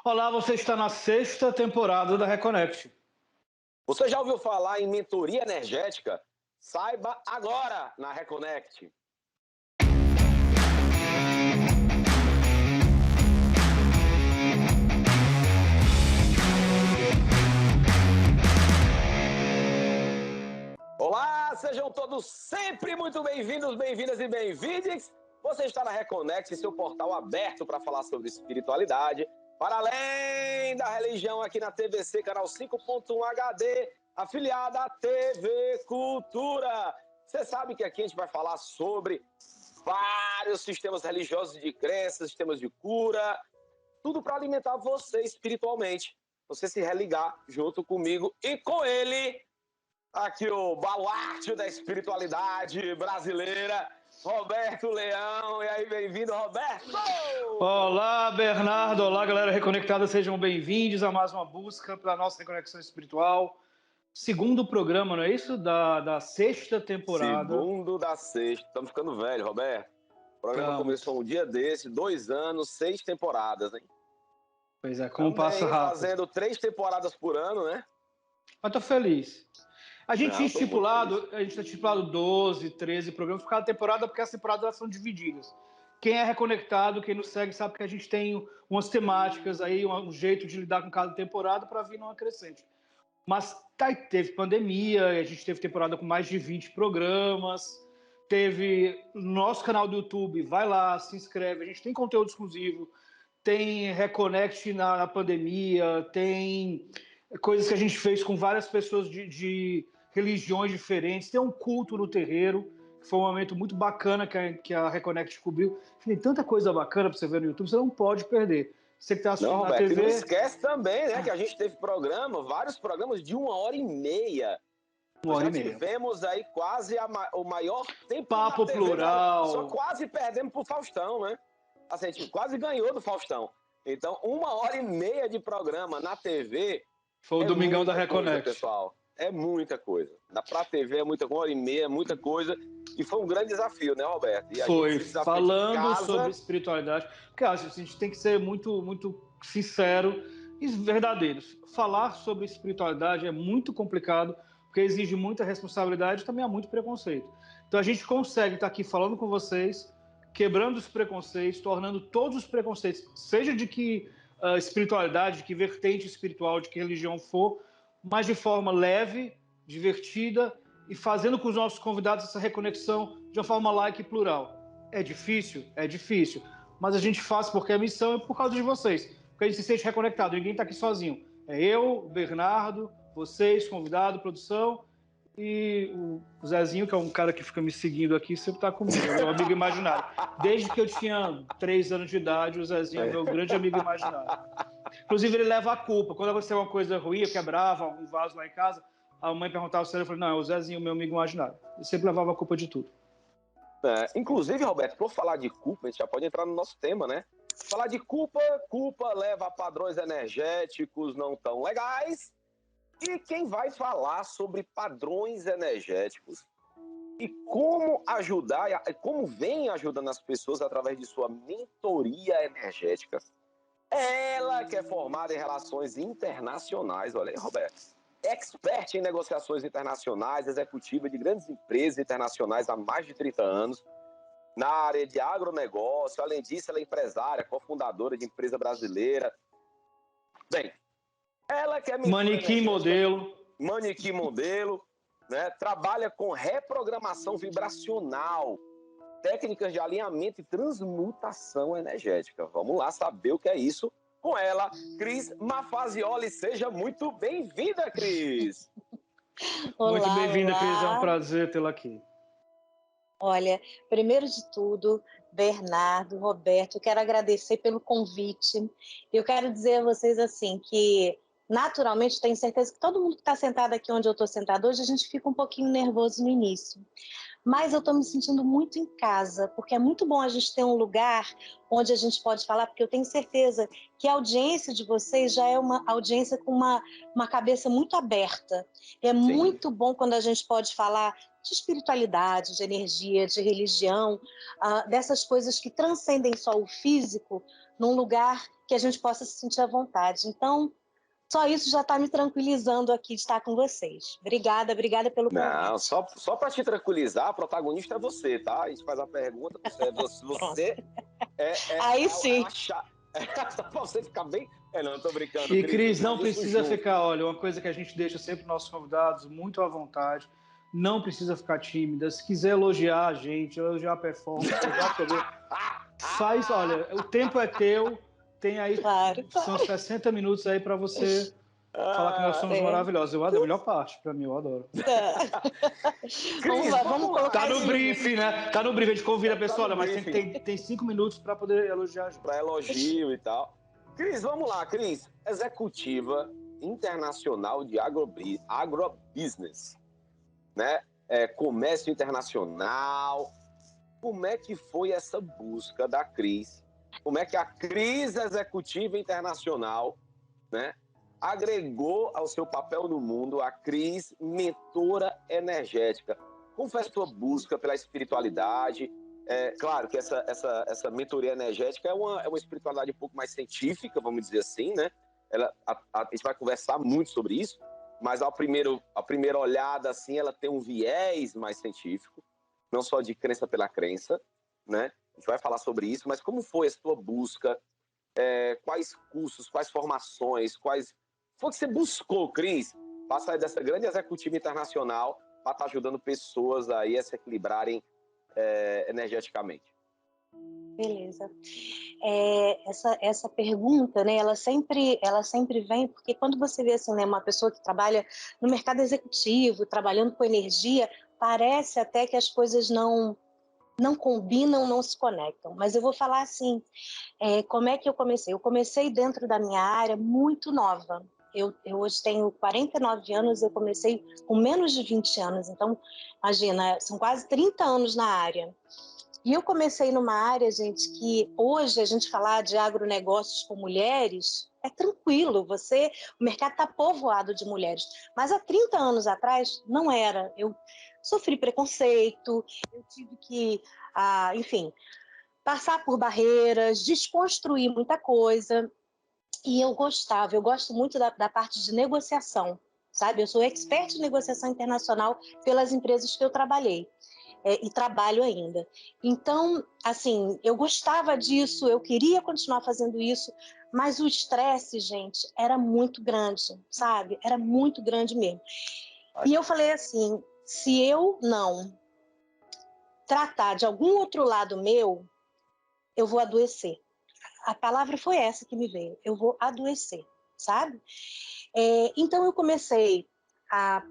Olá, você está na sexta temporada da Reconnect. Você já ouviu falar em mentoria energética? Saiba agora na Reconnect. Olá, sejam todos sempre muito bem-vindos, bem-vindas e bem-vindes. Você está na Reconnect, seu portal aberto para falar sobre espiritualidade, para além da religião aqui na TVC, canal 5.1 HD, afiliada à TV Cultura. Você sabe que aqui a gente vai falar sobre vários sistemas religiosos de crenças, sistemas de cura, tudo para alimentar você espiritualmente. Você se religar junto comigo e com ele, aqui o baluarte da espiritualidade brasileira, Roberto Leão. E aí, bem-vindo, Roberto! Olá, Bernardo. Olá, galera reconectada. Sejam bem-vindos a mais uma busca para a nossa reconexão espiritual. Segundo programa, não é isso? Da sexta temporada. Segundo da sexta. Estamos ficando velho, Roberto. O programa começou um dia desse, 2 anos, 6 temporadas, hein? Pois é, como passa rápido. Fazendo 3 temporadas por ano, né? Mas tô feliz. A gente tinha a gente tinha estipulado 12, 13 programas por cada temporada, porque as temporadas são divididas. Quem é reconectado, quem nos segue, sabe que a gente tem umas temáticas aí, um jeito de lidar com cada temporada para vir numa crescente. Mas teve pandemia, a gente teve temporada com mais de 20 programas, teve nosso canal do YouTube, vai lá, se inscreve, a gente tem conteúdo exclusivo, tem Reconnect na pandemia, tem coisas que a gente fez com várias pessoas de religiões diferentes, tem um culto no terreiro, que foi um momento muito bacana que a Reconnect cobriu. Tem tanta coisa bacana para você ver no YouTube, você não pode perder. Você que está assistindo Não, Roberto, na TV... e não esquece também, né, que a gente teve vários programas de 1h30. Uma hora Já e meia. tivemos aí quase o maior tempo Papo na TV, plural. Só quase perdemos pro Faustão, né? Assim, a gente quase ganhou do Faustão. Então, 1h30 de programa na TV... Foi o Domingão da Reconnect. Pessoal, é muita coisa. Pra TV é muita coisa, 1h30 é muita coisa. E foi um grande desafio, né, Roberto? E foi, falando sobre espiritualidade. Porque a gente tem que ser muito, muito sincero e verdadeiro. Falar sobre espiritualidade é muito complicado, porque exige muita responsabilidade e também há muito preconceito. Então a gente consegue estar aqui falando com vocês, quebrando os preconceitos, tornando todos os preconceitos, seja de que espiritualidade, de que vertente espiritual, de que religião for, mas de forma leve, divertida e fazendo com os nossos convidados essa reconexão de uma forma laica e plural. É difícil? É difícil. Mas a gente faz porque a missão é por causa de vocês. Porque a gente se sente reconectado. Ninguém está aqui sozinho. É eu, o Bernardo, vocês, convidado, produção, e o Zezinho, que é um cara que fica me seguindo aqui, sempre está comigo. É meu amigo imaginário. Desde que eu tinha 3 anos de idade, o Zezinho é meu grande amigo imaginário. Inclusive, ele leva a culpa. Quando aconteceu uma coisa ruim, eu quebrava algum vaso lá em casa, a mãe perguntava se ele, eu falei, não, é o Zezinho, meu amigo imaginário. Ele sempre levava a culpa de tudo. Inclusive, Roberto, por falar de culpa, a gente já pode entrar no nosso tema, né? Falar de culpa leva a padrões energéticos não tão legais. E quem vai falar sobre padrões energéticos e como ajudar, como vem ajudando as pessoas através de sua mentoria energética. Ela que é formada em relações internacionais, olha aí, Roberto. Expert em negociações internacionais, executiva de grandes empresas internacionais há mais de 30 anos, na área de agronegócio. Além disso, ela é empresária, cofundadora de empresa brasileira. Bem, ela que é manequim modelo, né? Trabalha com reprogramação vibracional, técnicas de alinhamento e transmutação energética. Vamos lá saber o que é isso com ela, Cris Mafazioli. Seja muito bem-vinda, Cris. Olá, muito bem-vinda, Cris. É um prazer tê-la aqui. Olha, primeiro de tudo, Bernardo, Roberto, eu quero agradecer pelo convite. Eu quero dizer a vocês assim que, naturalmente, tenho certeza que todo mundo que está sentado aqui onde eu estou sentado hoje, a gente fica um pouquinho nervoso no início. Mas eu estou me sentindo muito em casa, porque é muito bom a gente ter um lugar onde a gente pode falar, porque eu tenho certeza que a audiência de vocês já é uma audiência com uma cabeça muito aberta. É Sim. Muito bom quando a gente pode falar de espiritualidade, de energia, de religião, dessas coisas que transcendem só o físico, num lugar que a gente possa se sentir à vontade. Então, só isso já está me tranquilizando aqui de estar com vocês. Obrigada pelo convite. Não, só para te tranquilizar, a protagonista é você, tá? A gente faz a pergunta, você Aí sim. Só pra você ficar bem... não, tô brincando. E, Cris, não precisa ficar... Olha, uma coisa que a gente deixa sempre para nossos convidados muito à vontade, não precisa ficar tímida. Se quiser elogiar a gente, elogiar a performance, elogiar o programa, faz... Olha, o tempo é teu, tem aí... Claro. São 60 minutos aí para você... Falar que nós somos maravilhosos. Eu adoro, a melhor parte, pra mim, eu adoro. Cris, vamos colocar. Tá no briefing, né? Tá no briefing, a gente convida a pessoa, olha, mas tem 5 minutos para poder elogiar a gente. Para elogio e tal. Cris, vamos lá, Cris. Executiva internacional de agrobusiness, né? Comércio internacional. Como é que foi essa busca da Cris? Como é que a Cris Executiva Internacional, né, agregou ao seu papel no mundo a Cris Mentora Energética? Como foi a sua busca pela espiritualidade? Claro que essa mentoria energética é uma espiritualidade um pouco mais científica, vamos dizer assim, né? A gente vai conversar muito sobre isso, mas a primeira olhada, assim, ela tem um viés mais científico, não só de crença pela crença, né? A gente vai falar sobre isso, mas como foi a sua busca? Quais cursos, quais formações, quais... Foi que você buscou, Cris, para sair dessa grande executiva internacional para estar ajudando pessoas aí a se equilibrarem energeticamente? Beleza. Essa pergunta, né, ela sempre vem porque quando você vê assim, né, uma pessoa que trabalha no mercado executivo, trabalhando com energia, parece até que as coisas não combinam, não se conectam. Mas eu vou falar assim, como é que eu comecei? Eu comecei dentro da minha área muito nova. Eu hoje tenho 49 anos, eu comecei com menos de 20 anos. Então, imagina, são quase 30 anos na área. E eu comecei numa área, gente, que hoje a gente falar de agronegócios com mulheres é tranquilo, o mercado está povoado de mulheres. Mas há 30 anos atrás não era. Eu sofri preconceito, eu tive que, enfim, passar por barreiras, desconstruir muita coisa. E eu gosto muito da parte de negociação, sabe? Eu sou expert em negociação internacional pelas empresas que eu trabalhei. E trabalho ainda. Então, assim, eu gostava disso, eu queria continuar fazendo isso, mas o estresse, gente, era muito grande, sabe? Era muito grande mesmo. E eu falei assim, se eu não tratar de algum outro lado meu, eu vou adoecer. A palavra foi essa que me veio, eu vou adoecer, sabe? Então, eu comecei a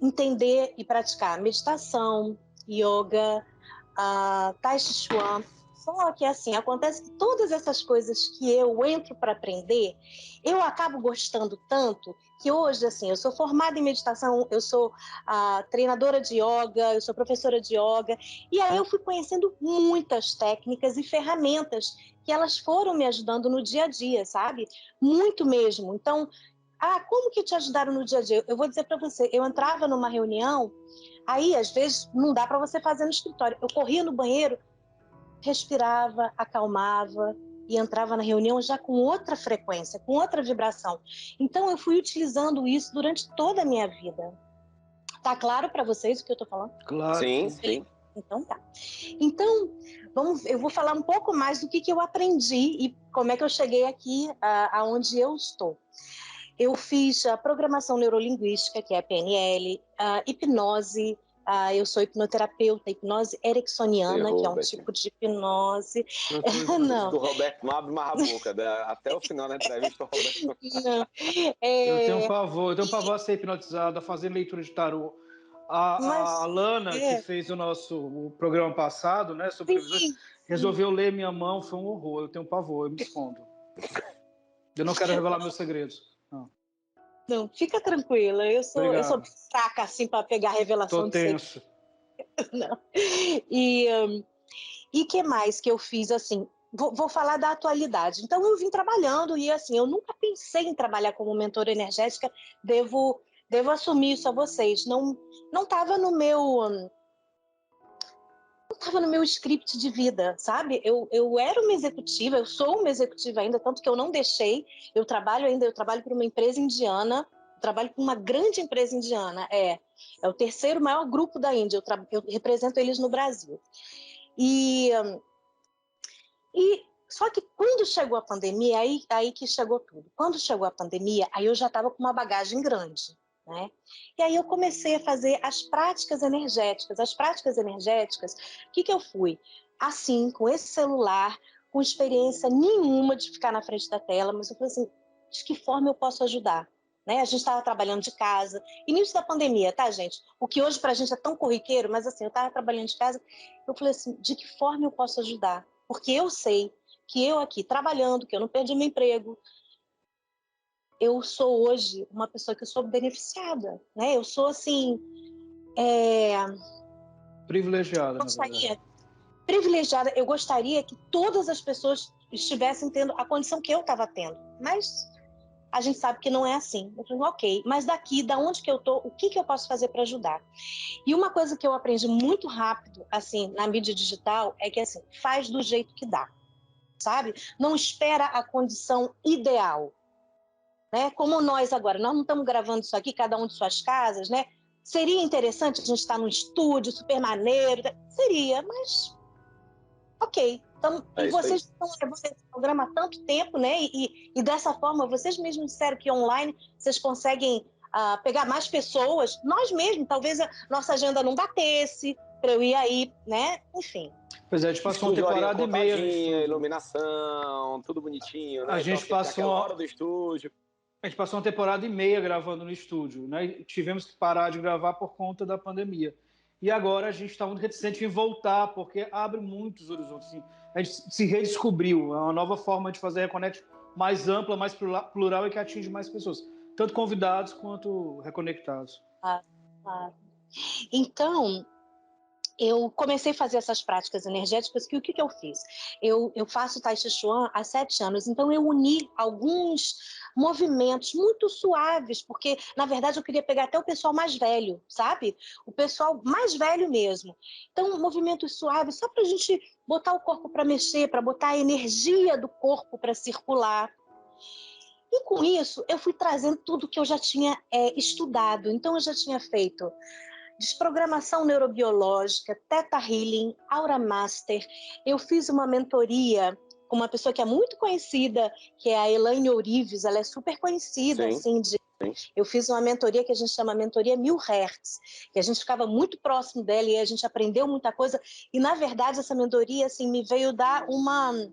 entender e praticar meditação, yoga, tai chi chuan. Só que assim, acontece que todas essas coisas que eu entro para aprender, eu acabo gostando tanto que hoje, assim, eu sou formada em meditação, eu sou treinadora de yoga, eu sou professora de yoga, e aí eu fui conhecendo muitas técnicas e ferramentas que elas foram me ajudando no dia a dia, sabe? Muito mesmo. Então, como que te ajudaram no dia a dia? Eu vou dizer para você, eu entrava numa reunião, aí às vezes não dá para você fazer no escritório. Eu corria no banheiro, respirava, acalmava e entrava na reunião já com outra frequência, com outra vibração. Então eu fui utilizando isso durante toda a minha vida. Tá claro para vocês o que eu estou falando? Claro. Sim. Então tá. Então, eu vou falar um pouco mais do que eu aprendi e como é que eu cheguei aqui aonde eu estou. Eu fiz a programação neurolinguística, que é a PNL, a hipnose, eu sou hipnoterapeuta, hipnose ericksoniana, que é um tipo de hipnose. Não. O Roberto não abre mais a boca, até o final da entrevista o Roberto... Não. Eu tenho um pavor a ser hipnotizado, a fazer leitura de tarô. A Lana, que fez o programa passado, né, sobre previsões, resolveu ler minha mão, foi um horror. Eu tenho um pavor, eu me escondo. Eu não quero revelar meus segredos. Não, fica tranquila, eu sou fraca assim para pegar a revelação. Tô tenso. Não. E que mais que eu fiz assim? Vou falar da atualidade. Então eu vim trabalhando e assim, eu nunca pensei em trabalhar como mentora energética. Devo assumir isso a vocês. Não estava no meu, não estava no meu script de vida, sabe? Eu era uma executiva, eu sou uma executiva ainda, tanto que eu não deixei, eu trabalho para uma empresa indiana, trabalho com uma grande empresa indiana, é o terceiro maior grupo da Índia, eu represento eles no Brasil. E só que quando chegou a pandemia, aí que chegou tudo. Quando chegou a pandemia, aí eu já estava com uma bagagem grande, né? E aí eu comecei a fazer as práticas energéticas. As práticas energéticas, o que eu fui? Assim, com esse celular, com experiência nenhuma de ficar na frente da tela, mas eu falei assim, de que forma eu posso ajudar? Né? A gente estava trabalhando de casa, início da pandemia, tá, gente? O que hoje para a gente é tão corriqueiro, mas assim, eu estava trabalhando de casa, eu falei assim, de que forma eu posso ajudar? Porque eu sei que eu aqui trabalhando, que eu não perdi meu emprego, eu sou hoje uma pessoa que eu sou beneficiada, né? Eu sou assim, Privilegiada, na verdade. Privilegiada. Eu gostaria que todas as pessoas estivessem tendo a condição que eu estava tendo, mas a gente sabe que não é assim. Eu falei, ok, mas daqui, da onde que eu tô, o que eu posso fazer para ajudar? E uma coisa que eu aprendi muito rápido, assim, na mídia digital, é que assim, faz do jeito que dá, sabe? Não espera a condição ideal, né? Como nós agora, nós não estamos gravando isso aqui, cada um de suas casas, né? Seria interessante a gente estar num estúdio super maneiro, seria, mas ok. Então, e vocês estão levando esse programa há tanto tempo, né? E dessa forma, vocês mesmos disseram que online vocês conseguem pegar mais pessoas. Nós mesmos, talvez a nossa agenda não batesse para eu ir aí, né? Enfim. Pois é, a gente passou uma temporada e meia no estúdio. Iluminação, tudo bonitinho, né? A gente então, passou hora do estúdio. A gente passou uma temporada e meia gravando no estúdio, né? E tivemos que parar de gravar por conta da pandemia. E agora a gente está muito reticente em voltar, porque abre muitos horizontes. Assim, a gente se redescobriu, é uma nova forma de fazer a Reconnect mais ampla, mais plural e que atinge mais pessoas, tanto convidados quanto reconectados. Então, eu comecei a fazer essas práticas energéticas, que o que eu fiz? Eu faço Tai Chi Chuan há 7 anos, então eu uni alguns movimentos muito suaves, porque, na verdade, eu queria pegar até o pessoal mais velho, sabe? O pessoal mais velho mesmo. Então, movimentos suaves, só para a gente botar o corpo para mexer, para botar a energia do corpo para circular. E com isso, eu fui trazendo tudo que eu já tinha estudado. Então, eu já tinha feito desprogramação neurobiológica, Theta Healing, Aura Master. Eu fiz uma mentoria com uma pessoa que é muito conhecida, que é a Elaine Ourives, ela é super conhecida, Sim. assim, eu fiz uma mentoria que a gente chama mentoria 1000 Hertz, que a gente ficava muito próximo dela e a gente aprendeu muita coisa, e na verdade essa mentoria, assim, me veio dar uma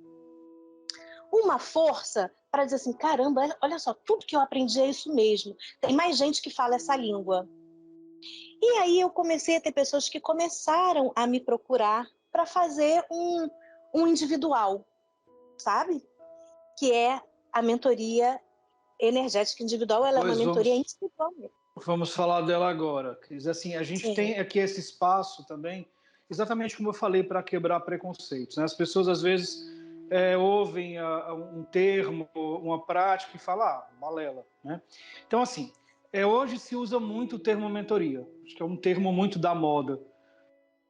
força para dizer assim, caramba, olha só, tudo que eu aprendi é isso mesmo, tem mais gente que fala essa língua. E aí eu comecei a ter pessoas que começaram a me procurar para fazer um individual, sabe? Que é a mentoria energética individual, ela é uma mentoria individual mesmo. Vamos falar dela agora. Assim, a gente tem aqui esse espaço também, exatamente como eu falei, para quebrar preconceitos, né? As pessoas às vezes ouvem um termo, uma prática e falam, balela, né? Então, assim, hoje se usa muito o termo mentoria, acho que é um termo muito da moda.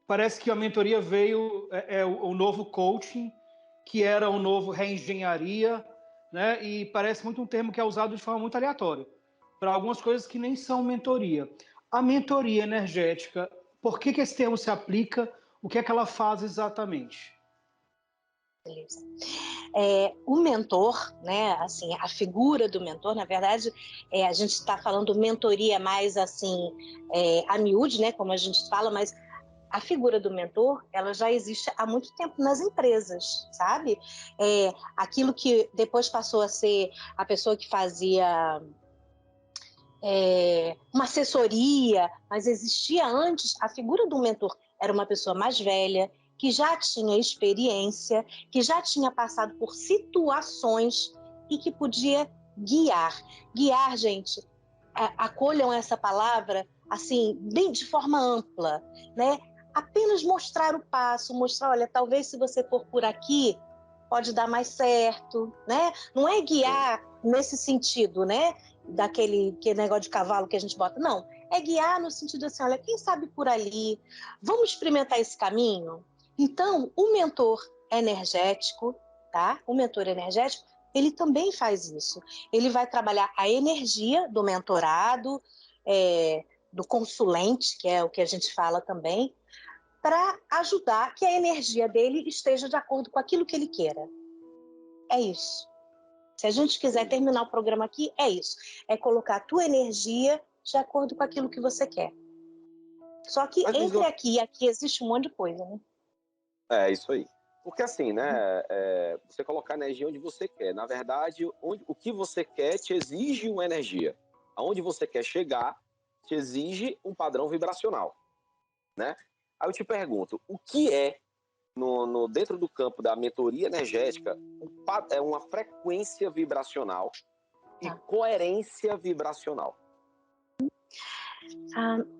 Parece que a mentoria veio, o novo coaching, que era o novo reengenharia, né? E parece muito um termo que é usado de forma muito aleatória, para algumas coisas que nem são mentoria. A mentoria energética, por que esse termo se aplica? O que é que ela faz exatamente? Beleza. O mentor, né, assim, a figura do mentor, na verdade, a gente está falando mentoria mais assim, a miúde, né, como a gente fala, mas a figura do mentor, ela já existe há muito tempo nas empresas, sabe? Aquilo que depois passou a ser a pessoa que fazia uma assessoria, mas existia antes, a figura do mentor era uma pessoa mais velha, que já tinha experiência, que já tinha passado por situações e que podia guiar. Guiar, gente, acolham essa palavra assim, bem de forma ampla, né? Apenas mostrar o passo, mostrar, olha, talvez se você for por aqui, pode dar mais certo, né? Não é guiar nesse sentido, né? Daquele negócio de cavalo que a gente bota, não. É guiar no sentido assim, olha, quem sabe por ali, vamos experimentar esse caminho? Então, o mentor energético, tá? O mentor energético, ele também faz isso. Ele vai trabalhar a energia do mentorado, do consulente, que é o que a gente fala também, para ajudar que a energia dele esteja de acordo com aquilo que ele queira. É isso. Se a gente quiser terminar o programa aqui, é isso. É colocar a tua energia de acordo com aquilo que você quer. Só que entre aqui e aqui existe um monte de coisa, né? É, isso aí. Porque assim, né, você colocar energia onde você quer. Na verdade, o que você quer te exige uma energia. Aonde você quer chegar te exige um padrão vibracional, né? Aí eu te pergunto, o que é, dentro do campo da mentoria energética, é uma frequência vibracional e coerência vibracional?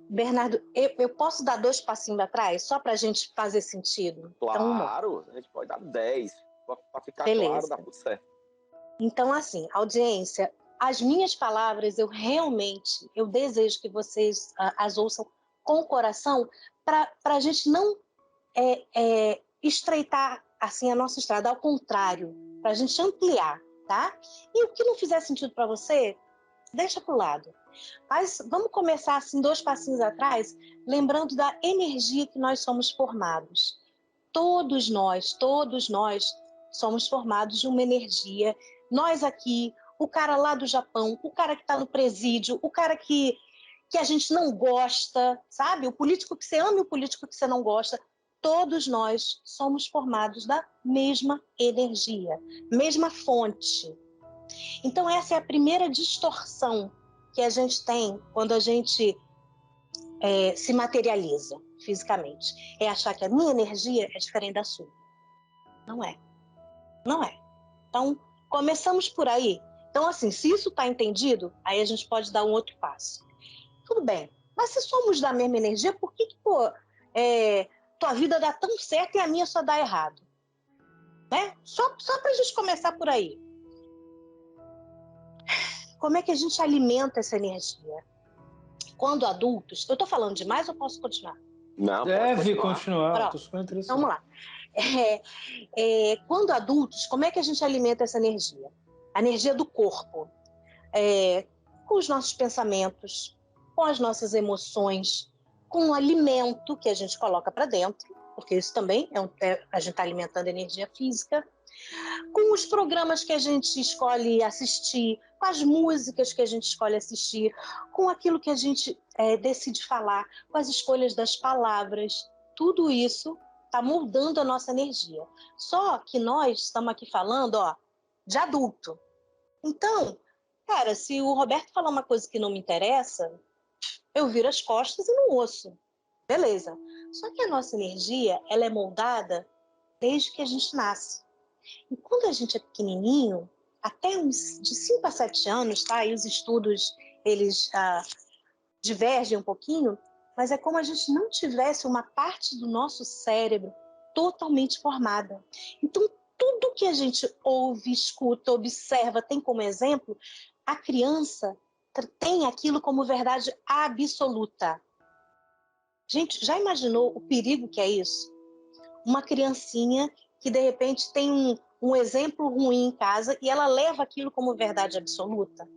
Bernardo, eu posso dar 2 passinhos atrás, só para a gente fazer sentido? Claro, então, a gente pode dar 10. Para ficar beleza. Claro, dá tudo certo. Então, assim, audiência, as minhas palavras, eu desejo que vocês as ouçam com o coração, para a gente não estreitar assim a nossa estrada, ao contrário, para a gente ampliar, tá? E o que não fizer sentido para você, deixa para o lado. Mas vamos começar assim 2 passinhos atrás, lembrando da energia que nós somos formados. Todos nós somos formados de uma energia. Nós aqui, o cara lá do Japão, o cara que está no presídio, o cara que a gente não gosta, sabe? O político que você ama e o político que você não gosta. Todos nós somos formados da mesma energia, mesma fonte. Então essa é a primeira distorção que a gente tem quando a gente se materializa fisicamente. É achar que a minha energia é diferente da sua. Não é. Não é. Então, começamos por aí. Então, assim, se isso está entendido, aí a gente pode dar um outro passo. Tudo bem, mas se somos da mesma energia, por que tua vida dá tão certo e a minha só dá errado? Né? Só para a gente começar por aí. Como é que a gente alimenta essa energia? Quando adultos... Eu estou falando demais ou posso continuar? Não, deve continuar. Estou super interessado. Vamos lá. Quando adultos, como é que a gente alimenta essa energia? A energia do corpo. Com os nossos pensamentos, com as nossas emoções, com o alimento que a gente coloca para dentro, porque isso também a gente está alimentando energia física, com os programas que a gente escolhe assistir, com as músicas que a gente escolhe assistir, com aquilo que a gente decide falar, com as escolhas das palavras, tudo isso está moldando a nossa energia. Só que nós estamos aqui falando, de adulto. Então, cara, se o Roberto falar uma coisa que não me interessa, eu viro as costas e não ouço. Beleza. Só que a nossa energia, ela é moldada desde que a gente nasce. E quando a gente é pequenininho, até uns de 5 a 7 anos, tá? E os estudos, eles divergem um pouquinho, mas é como a gente não tivesse uma parte do nosso cérebro totalmente formada. Então, tudo que a gente ouve, escuta, observa, tem como exemplo, a criança tem aquilo como verdade absoluta. Gente, já imaginou o perigo que é isso? Uma criancinha que, de repente, tem um exemplo ruim em casa e ela leva aquilo como verdade absoluta?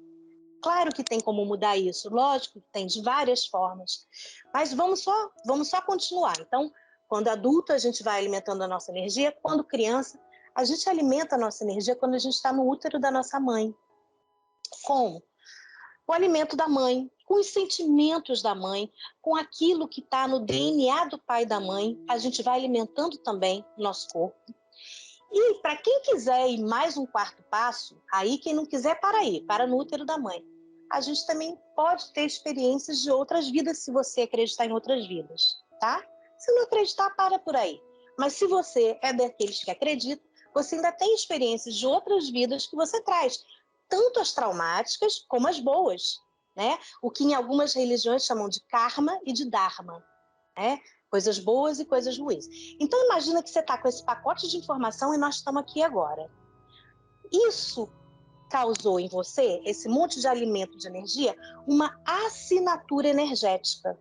Claro que tem como mudar isso, lógico que tem, de várias formas. Mas vamos só continuar. Então, quando adulto, a gente vai alimentando a nossa energia. Quando criança, a gente alimenta a nossa energia quando a gente está no útero da nossa mãe. Como? O alimento da mãe, com os sentimentos da mãe, com aquilo que está no DNA do pai e da mãe, a gente vai alimentando também o nosso corpo. E para quem quiser ir mais um 4º passo, aí quem não quiser, para no útero da mãe. A gente também pode ter experiências de outras vidas, se você acreditar em outras vidas, tá? Se não acreditar, para por aí. Mas se você é daqueles que acreditam, você ainda tem experiências de outras vidas que você traz, tanto as traumáticas como as boas, né? O que em algumas religiões chamam de karma e de dharma, né? Coisas boas e coisas ruins. Então imagina que você está com esse pacote de informação e nós estamos aqui agora. Isso causou em você, esse monte de alimento de energia, uma assinatura energética.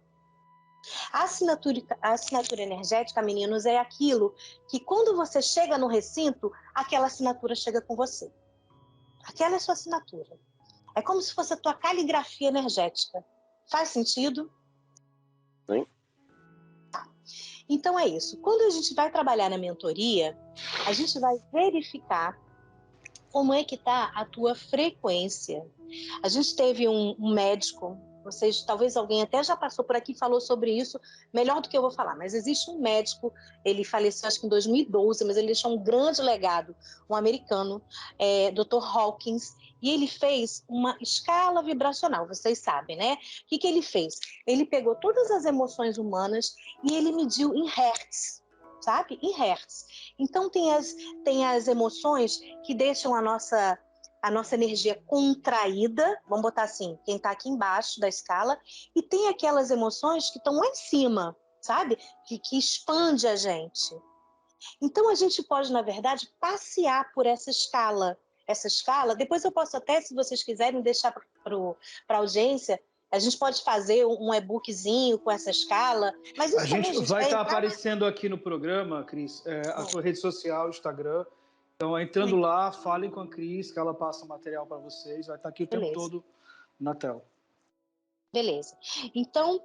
A assinatura energética, meninos, é aquilo que quando você chega no recinto, aquela assinatura chega com você. Aquela é a sua assinatura. É como se fosse a tua caligrafia energética. Faz sentido? Sim. Tá. Então é isso. Quando a gente vai trabalhar na mentoria, a gente vai verificar como é que está a tua frequência. A gente teve um médico, vocês, talvez alguém até já passou por aqui e falou sobre isso, melhor do que eu vou falar, mas existe um médico, ele faleceu acho que em 2012, mas ele deixou um grande legado, um americano, Dr. Hawkins, e ele fez uma escala vibracional, vocês sabem, né? O que ele fez? Ele pegou todas as emoções humanas e ele mediu em hertz, sabe? Em hertz. Então tem as emoções que deixam a nossa energia contraída, vamos botar assim, quem está aqui embaixo da escala, e tem aquelas emoções que estão lá em cima, sabe? Que expande a gente. Então a gente pode, na verdade, passear por essa escala. Essa escala, depois eu posso até, se vocês quiserem, deixar para a audiência, a gente pode fazer um e-bookzinho com essa escala, mas isso A também, gente gente, vai vai estar entrar aparecendo aqui no programa, Cris, a sua rede social, Instagram. Então, entrando lá, falem com a Cris, que ela passa o material para vocês. Vai estar aqui o tempo todo na tela. Beleza. Então,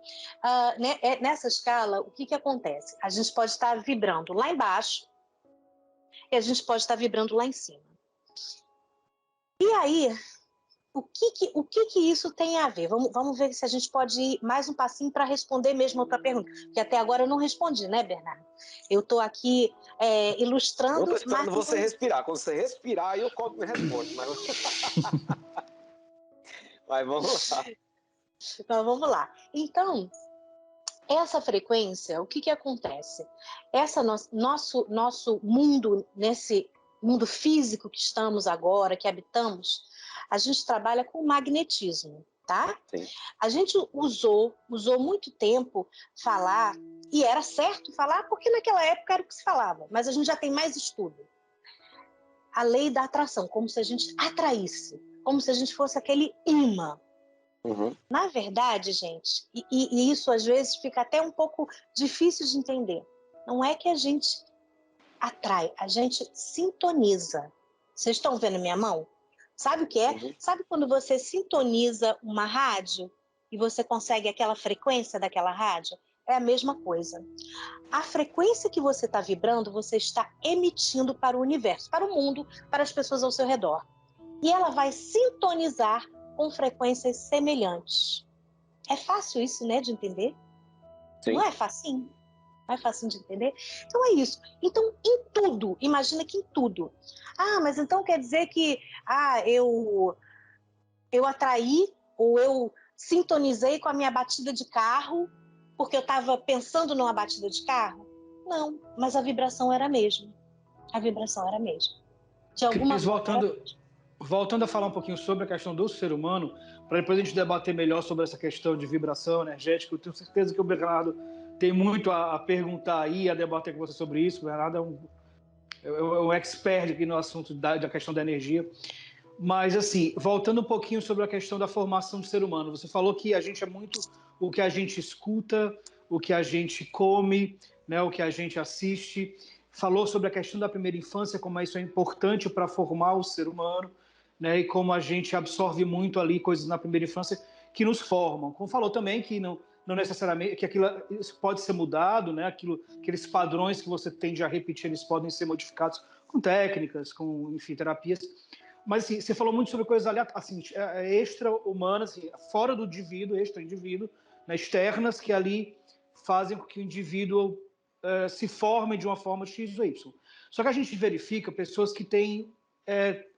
nessa escala, o que acontece? A gente pode estar vibrando lá embaixo e a gente pode estar vibrando lá em cima. E aí, o que isso tem a ver? Vamos ver se a gente pode ir mais um passinho para responder mesmo a tua pergunta, que até agora eu não respondi, né, Bernardo? Eu estou aqui ilustrando... Eu estou esperando você respirar. Quando você respirar, aí o código me responde. Mas vamos lá. Então, vamos lá. Então, essa frequência, o que acontece? Nosso mundo, nesse mundo físico que estamos agora, que habitamos, a gente trabalha com magnetismo, tá? Sim. A gente usou muito tempo falar, e era certo falar porque naquela época era o que se falava, mas a gente já tem mais estudo. A lei da atração, como se a gente atraísse, como se a gente fosse aquele imã. Uhum. Na verdade, gente, e isso às vezes fica até um pouco difícil de entender, não é que a gente atrai, a gente sintoniza. Vocês estão vendo minha mão? Sabe o que é? Uhum. Sabe quando você sintoniza uma rádio e você consegue aquela frequência daquela rádio? É a mesma coisa. A frequência que você está vibrando, você está emitindo para o universo, para o mundo, para as pessoas ao seu redor. E ela vai sintonizar com frequências semelhantes. É fácil isso, né, de entender? Sim. Não é facinho? Não é facinho de entender? Então é isso. Então, em tudo, imagina que em tudo. Ah, mas então quer dizer que eu atraí ou eu sintonizei com a minha batida de carro porque eu estava pensando numa batida de carro? Não, mas a vibração era a mesma. A vibração era a mesma. De alguma Cris, forma. voltando a falar um pouquinho sobre a questão do ser humano, para depois a gente debater melhor sobre essa questão de vibração energética, eu tenho certeza que o Bernardo tem muito a perguntar aí, a debater com você sobre isso. O Bernardo é um expert aqui no assunto da questão da energia. Mas, assim, voltando um pouquinho sobre a questão da formação do ser humano, você falou que a gente é muito o que a gente escuta, o que a gente come, né, o que a gente assiste. Falou sobre a questão da primeira infância, como isso é importante para formar o ser humano, né, e como a gente absorve muito ali coisas na primeira infância que nos formam. Como falou também que não necessariamente que aquilo isso pode ser mudado, né, aqueles padrões que você tende a repetir, eles podem ser modificados com técnicas, com, enfim, terapias. Mas assim, você falou muito sobre coisas assim, extra-humanas, assim, fora do indivíduo, extra-indivíduo, né, externas, que ali fazem com que o indivíduo se forme de uma forma X ou Y. Só que a gente verifica pessoas que têm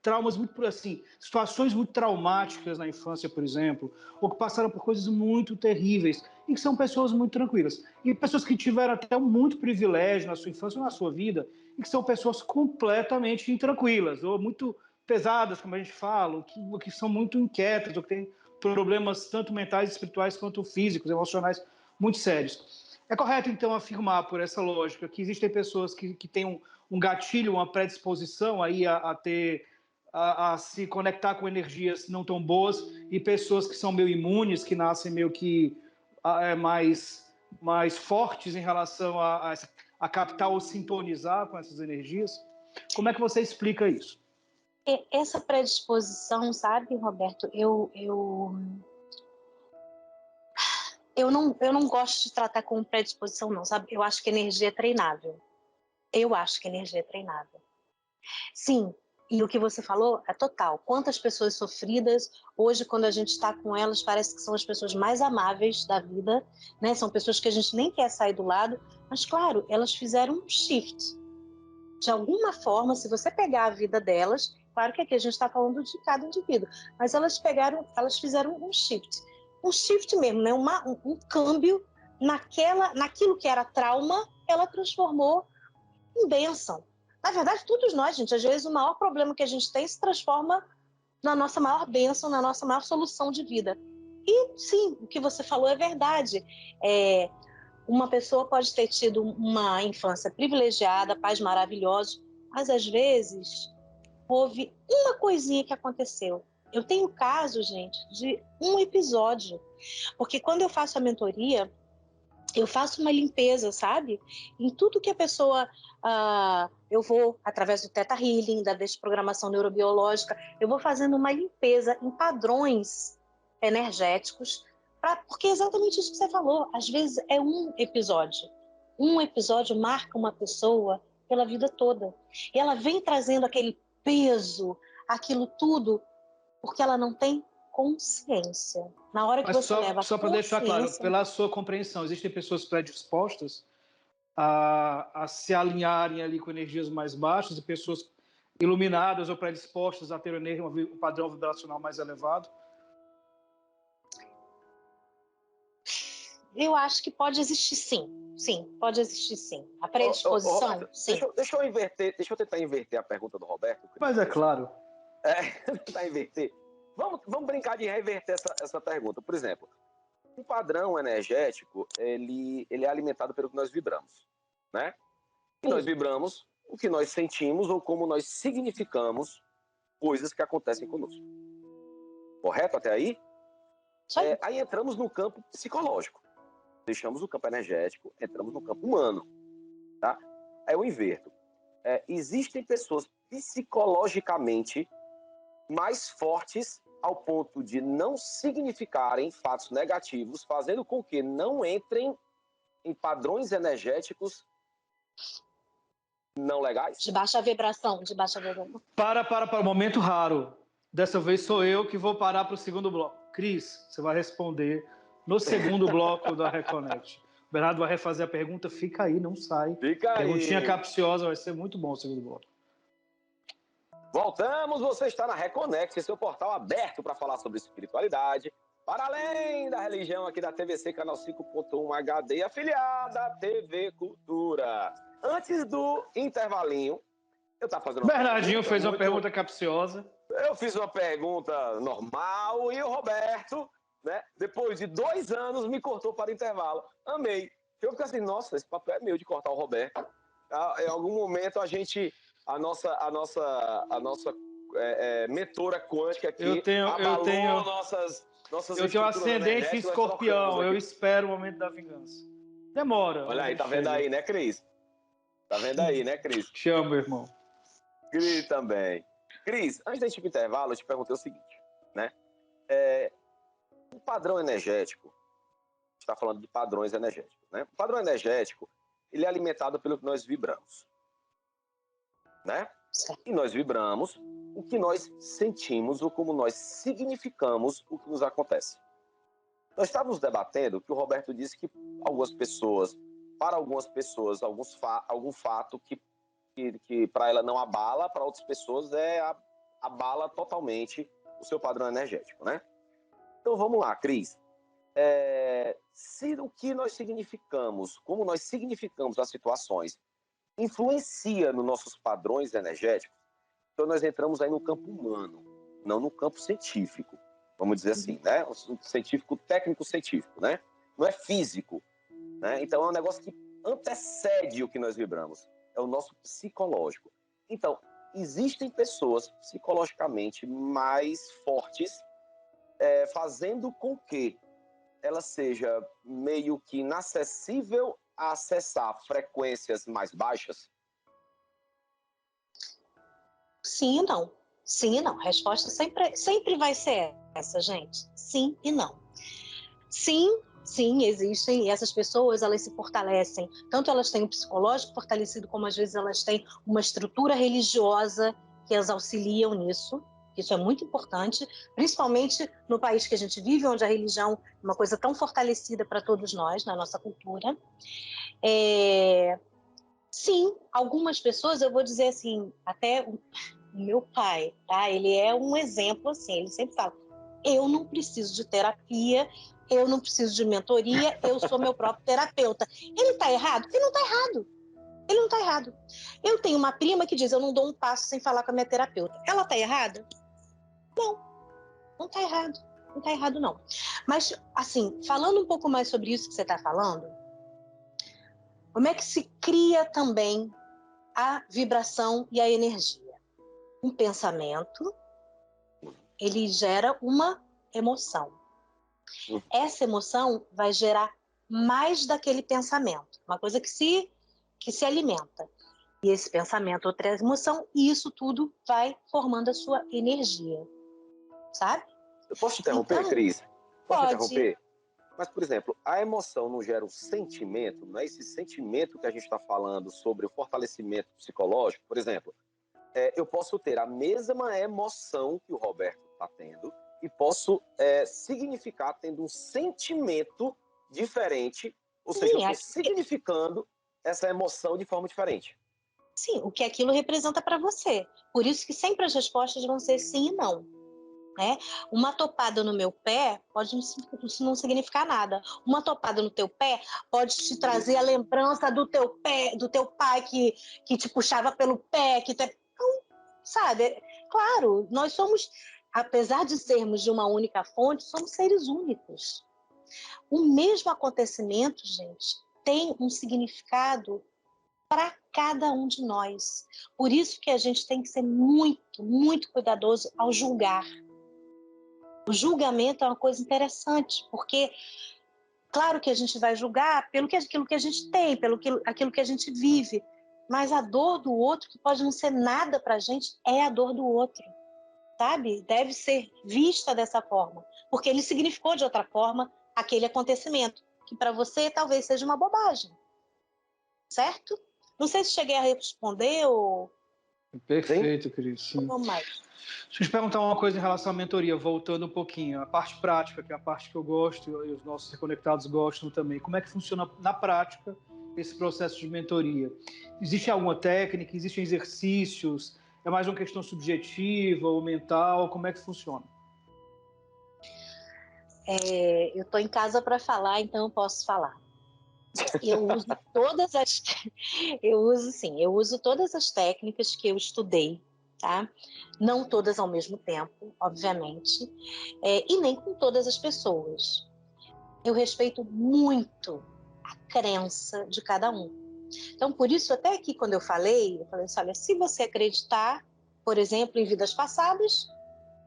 traumas muito, assim, situações muito traumáticas na infância, por exemplo, ou que passaram por coisas muito terríveis, e que são pessoas muito tranquilas. E pessoas que tiveram até muito privilégio na sua infância ou na sua vida, e que são pessoas completamente intranquilas, ou muito pesadas, como a gente fala, que são muito inquietas, ou que têm problemas tanto mentais, espirituais, quanto físicos, emocionais, muito sérios. É correto, então, afirmar, por essa lógica, que existem pessoas que têm um gatilho, uma predisposição aí a se conectar com energias não tão boas, e pessoas que são meio imunes, que nascem meio que mais fortes em relação a captar ou sintonizar com essas energias? Como é que você explica isso? Essa predisposição, sabe, Roberto, eu não gosto de tratar como predisposição, não, sabe? Eu acho que energia é treinável. Eu acho que energia é treinável. Sim, e o que você falou é total. Quantas pessoas sofridas, hoje, quando a gente está com elas, parece que são as pessoas mais amáveis da vida, né? São pessoas que a gente nem quer sair do lado, mas, claro, elas fizeram um shift. De alguma forma, se você pegar a vida delas, claro que aqui a gente está falando de cada indivíduo, mas elas fizeram um shift mesmo, né? Um câmbio naquilo que era trauma, ela transformou em bênção. Na verdade, todos nós, gente, às vezes o maior problema que a gente tem se transforma na nossa maior bênção, na nossa maior solução de vida. E sim, o que você falou é verdade. Uma pessoa pode ter tido uma infância privilegiada, pais maravilhosos, mas às vezes houve uma coisinha que aconteceu. Eu tenho caso, gente, de um episódio, porque quando eu faço a mentoria, eu faço uma limpeza, sabe? Em tudo que a pessoa... eu vou, através do Theta Healing, da desprogramação neurobiológica, eu vou fazendo uma limpeza em padrões energéticos, porque é exatamente isso que você falou. Às vezes é um episódio. Um episódio marca uma pessoa pela vida toda. E ela vem trazendo aquele peso, aquilo tudo, porque ela não tem consciência. Na hora que Mas você leva só para deixar claro, pela sua compreensão, existem pessoas predispostas a se alinharem ali com energias mais baixas e pessoas iluminadas ou predispostas a ter um padrão vibracional mais elevado? Eu acho que pode existir, sim. Sim, pode existir, sim. A predisposição, Roberto, sim. deixa eu tentar inverter a pergunta do Roberto. Mas é claro. Tentar inverter. Vamos brincar de reverter essa pergunta. Por exemplo, um padrão energético, ele é alimentado pelo que nós vibramos, né? E nós vibramos o que nós sentimos ou como nós significamos coisas que acontecem conosco. Correto até aí? Aí entramos no campo psicológico. Deixamos o campo energético, entramos no campo humano. Tá? Aí eu inverto. Existem pessoas psicologicamente mais fortes ao ponto de não significarem fatos negativos, fazendo com que não entrem em padrões energéticos não legais? De baixa vibração, Para, momento raro. Dessa vez sou eu que vou parar para o segundo bloco. Cris, você vai responder no segundo bloco da Reconnect. O Bernardo vai refazer a pergunta, fica aí, não sai. Fica aí. Perguntinha capciosa, vai ser muito bom o segundo bloco. Voltamos, você está na Reconnect, seu portal aberto para falar sobre espiritualidade, para além da religião aqui da TVC, canal 5.1 HD, afiliada à TV Cultura. Antes do intervalinho, eu estava fazendo uma Bernardinho fez uma pergunta capciosa. Eu fiz uma pergunta normal e o Roberto, né, depois de 2 anos, me cortou para o intervalo. Amei. Eu fiquei assim, nossa, esse papel é meu de cortar o Roberto. Em algum momento a nossa mentora quântica aqui abalou nossas eu tenho ascendente em escorpião, eu espero o momento da vingança. Demora. Olha aí, tá vendo aí, né, Cris? Tá vendo aí, né, Cris? Te amo, irmão. Cris também. Cris, antes da gente ir pro intervalo, eu te perguntei o seguinte, né? O padrão energético, a gente está falando de padrões energéticos, né? O padrão energético, ele é alimentado pelo que nós vibramos, né? E nós vibramos o que nós sentimos ou como nós significamos o que nos acontece. Nós estávamos debatendo que o Roberto disse que para algumas pessoas, algum fato que para ela não abala, para outras pessoas abala totalmente o seu padrão energético, né? Então vamos lá, Cris. Se o que nós significamos, como nós significamos as situações, influencia nos nossos padrões energéticos, então nós entramos aí no campo humano, não no campo científico, vamos dizer assim, né? Científico, técnico-científico, né? Não é físico, né? Então é um negócio que antecede o que nós vibramos, é o nosso psicológico. Então, existem pessoas psicologicamente mais fortes, fazendo com que ela seja meio que inacessível a acessar frequências mais baixas? Sim e não. Sim e não. A resposta sempre vai ser essa, gente. Sim e não. Sim, sim, existem, e essas pessoas, elas se fortalecem. Tanto elas têm um psicológico fortalecido, como às vezes elas têm uma estrutura religiosa que as auxiliam nisso. Isso é muito importante, principalmente no país que a gente vive, onde a religião é uma coisa tão fortalecida para todos nós, na nossa cultura. Sim, algumas pessoas, eu vou dizer assim, até o meu pai, tá? Ele é um exemplo assim, ele sempre fala, eu não preciso de terapia, eu não preciso de mentoria, eu sou meu próprio terapeuta. Ele está errado? Ele não está errado. Ele não está errado. Eu tenho uma prima que diz, eu não dou um passo sem falar com a minha terapeuta. Ela está errada? Não está errado. Não está errado, não. Mas, assim, falando um pouco mais sobre isso que você está falando, como é que se cria também a vibração e a energia? Um pensamento, ele gera uma emoção. Essa emoção vai gerar mais daquele pensamento, uma coisa que se alimenta. E esse pensamento, outra emoção, e isso tudo vai formando a sua energia, sabe? Eu posso te interromper, Então, Cris? Posso te pode. interromper? Mas, por exemplo, a emoção não gera um sentimento, não é esse sentimento que a gente está falando sobre o fortalecimento psicológico? Por exemplo, eu posso ter a mesma emoção que o Roberto está tendo e posso significar tendo um sentimento diferente, ou seja, eu Sim, estou significando essa emoção de forma diferente. sim, o que aquilo representa para você. Por isso que sempre as respostas vão ser sim e não. Né? Uma topada no meu pé pode não significar nada. Uma topada no teu pé pode te trazer a lembrança do teu pé, do teu pai que te puxava pelo pé, Então, sabe? Claro, nós somos, apesar de sermos de uma única fonte, somos seres únicos. O mesmo acontecimento, gente, tem um significado para cada um de nós. Por isso que a gente tem que ser muito, muito cuidadoso ao julgar. O julgamento é uma coisa interessante, porque claro que a gente vai julgar pelo aquilo que a gente tem, aquilo que a gente vive, mas a dor do outro, que pode não ser nada para a gente, é a dor do outro, sabe? Deve ser vista dessa forma, porque ele significou de outra forma aquele acontecimento, que para você talvez seja uma bobagem, certo? Não sei se cheguei a responder ou... Perfeito, Cris. Sim. Vamos mais. Deixa eu te perguntar uma coisa em relação à mentoria, voltando um pouquinho. A parte prática, que é a parte que eu gosto e os nossos reconectados gostam também. Como é que funciona na prática esse processo de mentoria? Existe alguma técnica? Existem exercícios? É mais uma questão subjetiva ou mental? Como é que funciona? Eu estou em casa para falar, então eu posso falar. Eu uso todas as eu uso todas as técnicas que eu estudei, tá? Não todas ao mesmo tempo, obviamente, e nem com todas as pessoas. Eu respeito muito a crença de cada um. Então, por isso, até aqui quando eu falei assim, olha, se você acreditar, por exemplo, em vidas passadas,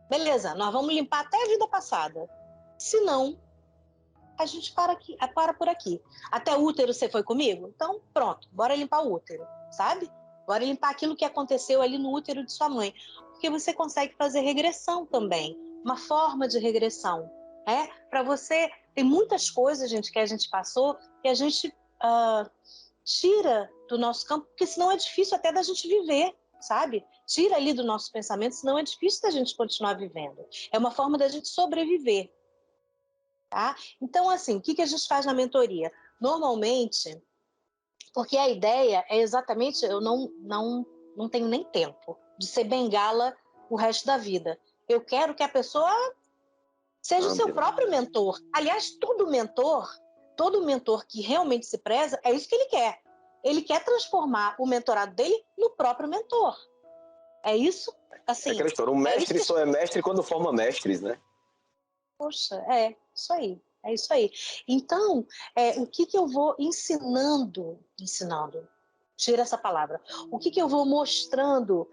beleza, nós vamos limpar até a vida passada. Se não, a gente para por aqui. Até o útero você foi comigo? Então, pronto, bora limpar o útero, sabe? Bora limpar aquilo que aconteceu ali no útero de sua mãe. Porque você consegue fazer regressão também, uma forma de regressão. Para você, tem muitas coisas, gente, que a gente passou, que a gente tira do nosso campo, porque senão é difícil até da gente viver, sabe? Tira ali do nosso pensamento, senão é difícil da gente continuar vivendo. É uma forma da gente sobreviver. Tá? Então, assim, o que a gente faz na mentoria? Normalmente, porque a ideia é exatamente, eu não tenho nem tempo de ser bengala o resto da vida. Eu quero que a pessoa seja o seu próprio mentor. Aliás, todo mentor que realmente se preza, é isso que ele quer. Ele quer transformar o mentorado dele no próprio mentor. É isso? Assim, é aquela história, o mestre só é mestre quando forma mestres, né? Poxa, isso aí. É isso aí. Então, o que eu vou ensinando, tira essa palavra, o que eu vou mostrando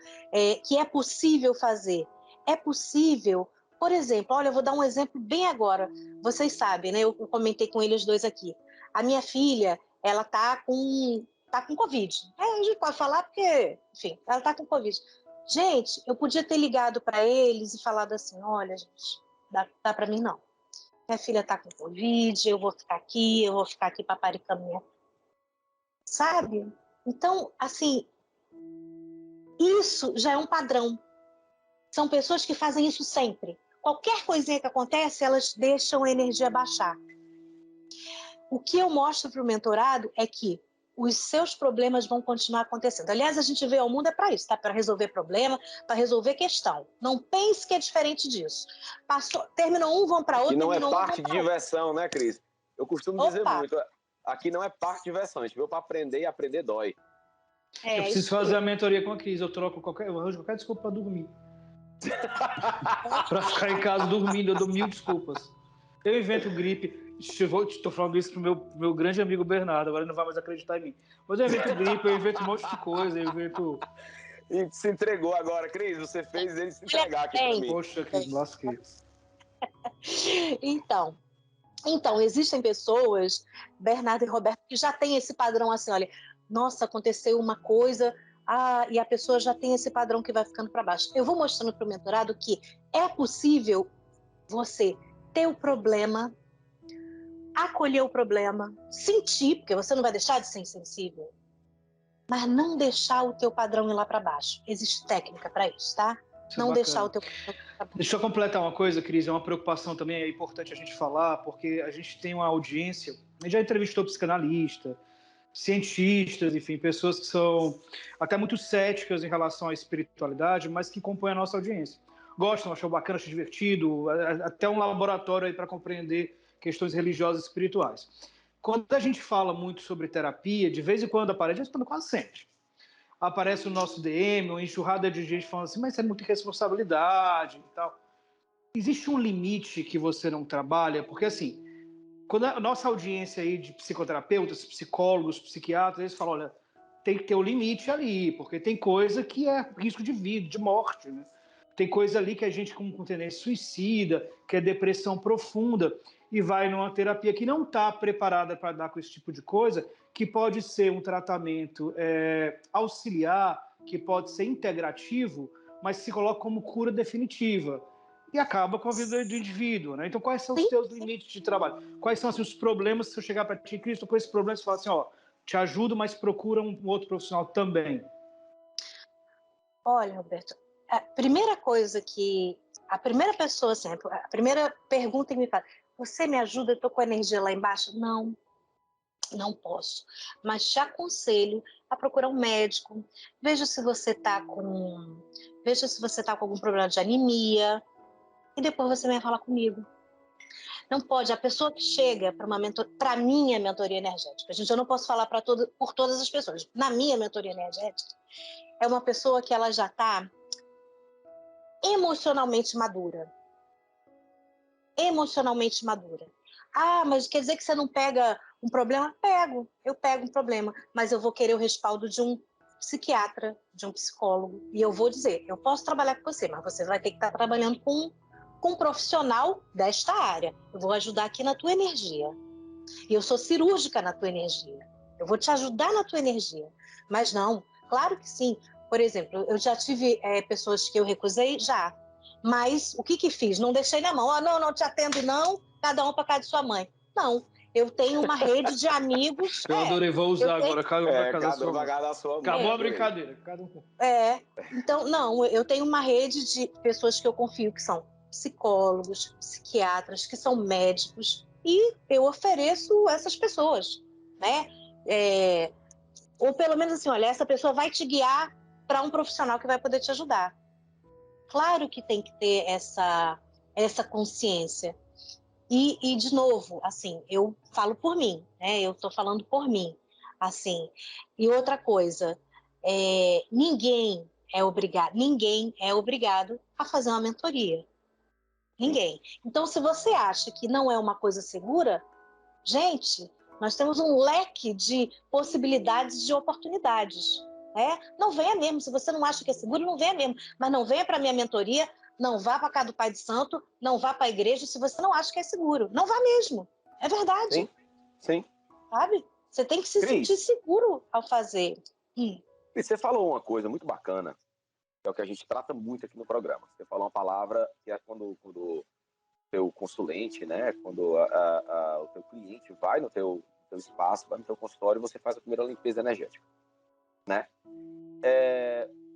que é possível fazer? É possível, Por exemplo, olha, eu vou dar um exemplo bem agora. Vocês sabem, né? Eu comentei com eles dois aqui. A minha filha, ela tá com Covid. A gente pode falar porque, enfim, ela tá com Covid. Gente, eu podia ter ligado para eles e falado assim, olha, gente, dá para mim não. Minha filha tá com Covid, eu vou ficar aqui paparicando minha... Sabe? Então, assim, isso já é um padrão. São pessoas que fazem isso sempre. Qualquer coisinha que acontece, elas deixam a energia baixar. O que eu mostro para o mentorado é que os seus problemas vão continuar acontecendo. Aliás, a gente veio ao mundo para isso, tá? Para resolver problema, para resolver questão. Não pense que é diferente disso. Terminou um, vão para outro, que não é terminou parte um, de diversão, né, Cris? Eu costumo dizer muito, aqui não é parte de diversão, a gente veio para aprender e aprender dói. Eu preciso fazer a mentoria com a Cris, eu arranjo qualquer desculpa para dormir. Para ficar em casa dormindo, eu dou 1000 desculpas. Eu invento gripe. Estou falando isso pro meu grande amigo Bernardo, agora ele não vai mais acreditar em mim. Mas eu invento gripe, eu invento um monte de coisa, eu invento... E se entregou agora, Cris, você fez ele se entregar aqui para mim. Poxa, Cris, lasquei. Então, existem pessoas, Bernardo e Roberto, que já têm esse padrão assim, olha, nossa, aconteceu uma coisa, e a pessoa já tem esse padrão que vai ficando para baixo. Eu vou mostrando para o mentorado que é possível você ter o problema, acolher o problema, sentir, porque você não vai deixar de ser insensível, mas não deixar o teu padrão ir lá para baixo. Existe técnica para isso, tá? Isso não é deixar o teu padrão ir lá para baixo. Deixa eu completar uma coisa, Cris, é uma preocupação também, é importante a gente falar, porque a gente tem uma audiência, a gente já entrevistou psicanalista, cientistas, enfim, pessoas que são até muito céticas em relação à espiritualidade, mas que compõem a nossa audiência. Gostam, acham bacana, acham divertido, até um laboratório aí para compreender questões religiosas e espirituais. Quando a gente fala muito sobre terapia, de vez em quando aparece, quase sempre, aparece o nosso DM, uma enxurrada de gente falando assim, mas isso é muita responsabilidade e tal. Existe um limite que você não trabalha, porque assim, quando a nossa audiência aí de psicoterapeutas, psicólogos, psiquiatras, eles falam, olha, tem que ter um limite ali, porque tem coisa que é risco de vida, de morte, né? Tem coisa ali que a gente com tendência suicida, que é depressão profunda, e vai numa terapia que não está preparada para dar com esse tipo de coisa, que pode ser um tratamento auxiliar, que pode ser integrativo, mas se coloca como cura definitiva e acaba com a vida do indivíduo, né? Então, quais são os teus limites de trabalho? Quais são assim, os problemas se eu chegar para ti, Cristo, com esses problemas, você fala assim, ó, te ajudo, mas procura um outro profissional também. Olha, Roberto, a primeira pessoa, assim, a primeira pergunta que me faz, você me ajuda, eu tô com a energia lá embaixo? Não posso, mas te aconselho a procurar um médico, veja se você tá com algum problema de anemia, e depois você vem falar comigo. Não pode, a pessoa que chega para minha mentoria energética, gente, eu não posso falar por todas as pessoas, na minha mentoria energética, é uma pessoa que ela já está emocionalmente madura. Emocionalmente madura. Mas quer dizer que você não pega um problema? Eu pego um problema, mas eu vou querer o respaldo de um psiquiatra, de um psicólogo, e eu vou dizer, eu posso trabalhar com você, mas você vai ter que estar trabalhando com um profissional desta área. Eu vou ajudar aqui na tua energia. E eu sou cirúrgica na tua energia. Eu vou te ajudar na tua energia. Mas não, claro que sim. Por exemplo, eu já tive pessoas que eu recusei, já. Mas o que fiz? Não deixei na mão. Não te atendo não, cada um para casa de sua mãe. Não, eu tenho uma rede de amigos. Eu adorei, vou usar agora, cada um para casa da sua mãe. Acabou a brincadeira. Cada um. Então, não, eu tenho uma rede de pessoas que eu confio que são psicólogos, psiquiatras, que são médicos, e eu ofereço essas pessoas, né? Ou pelo menos assim, olha, essa pessoa vai te guiar para um profissional que vai poder te ajudar. Claro que tem que ter essa consciência. E de novo, assim, eu falo por mim, né? Eu estou falando por mim, assim. E outra coisa, ninguém é obrigado a fazer uma mentoria. Ninguém. Então, se você acha que não é uma coisa segura, gente, nós temos um leque de possibilidades, de oportunidades. Não venha mesmo. Se você não acha que é seguro, não venha mesmo. Mas não venha para a minha mentoria não vá para casa do Pai de Santo, não vá para a igreja se você não acha que é seguro. Não vá mesmo. É verdade. Sim, sim. Sabe? Você tem que se sentir Cris, seguro ao fazer. Cris, você falou uma coisa muito bacana, que é o que a gente trata muito aqui no programa. Você falou uma palavra que é quando o teu consulente, né, quando o teu cliente vai no teu espaço, vai no teu consultório, você faz a primeira limpeza energética, né?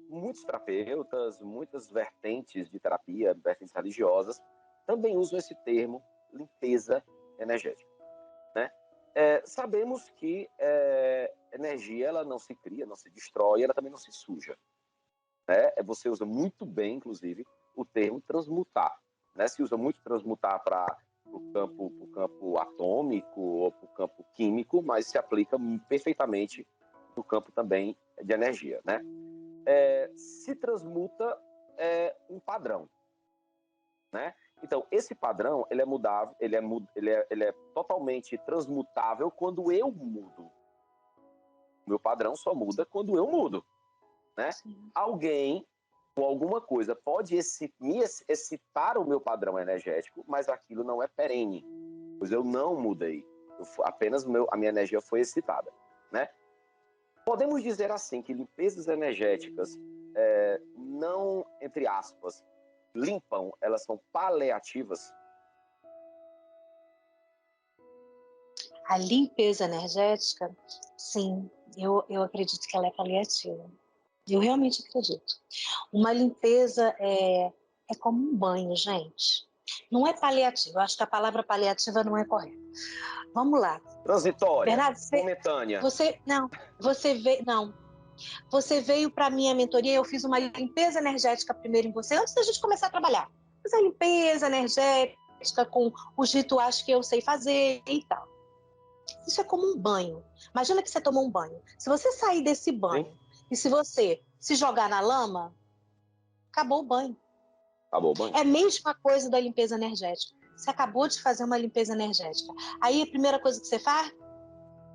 Muitos terapeutas, muitas vertentes de terapia, vertentes religiosas, também usam esse termo limpeza energética, né? Sabemos que energia ela não se cria, não se destrói, ela também não se suja, né? Você usa muito bem, inclusive, o termo transmutar, né? Se usa muito transmutar para o campo atômico ou para o campo químico, mas se aplica perfeitamente no campo também de energia, né? Se transmuta um padrão, né? Então, esse padrão, ele é mudável, ele é totalmente transmutável quando eu mudo. O meu padrão só muda quando eu mudo, né? Sim. Alguém ou alguma coisa pode me excitar o meu padrão energético, mas aquilo não é perene, pois eu não mudei. Apenas a minha energia foi excitada, né? Podemos dizer assim que limpezas energéticas não, entre aspas, limpam, elas são paliativas. A limpeza energética, sim, eu acredito que ela é paliativa. Eu realmente acredito. Uma limpeza é como um banho, gente. Não é paliativa. Eu acho que a palavra paliativa não é correta. Vamos lá. Transitória, Bernardo, momentânea. Você veio para a minha mentoria, eu fiz uma limpeza energética primeiro em você, antes da gente começar a trabalhar. Fiz a limpeza energética com os rituais que eu sei fazer e tal. Isso é como um banho. Imagina que você tomou um banho. Se você sair desse banho e se você se jogar na lama, acabou o banho. Acabou o banho. É a mesma coisa da limpeza energética. Você acabou de fazer uma limpeza energética. Aí a primeira coisa que você faz,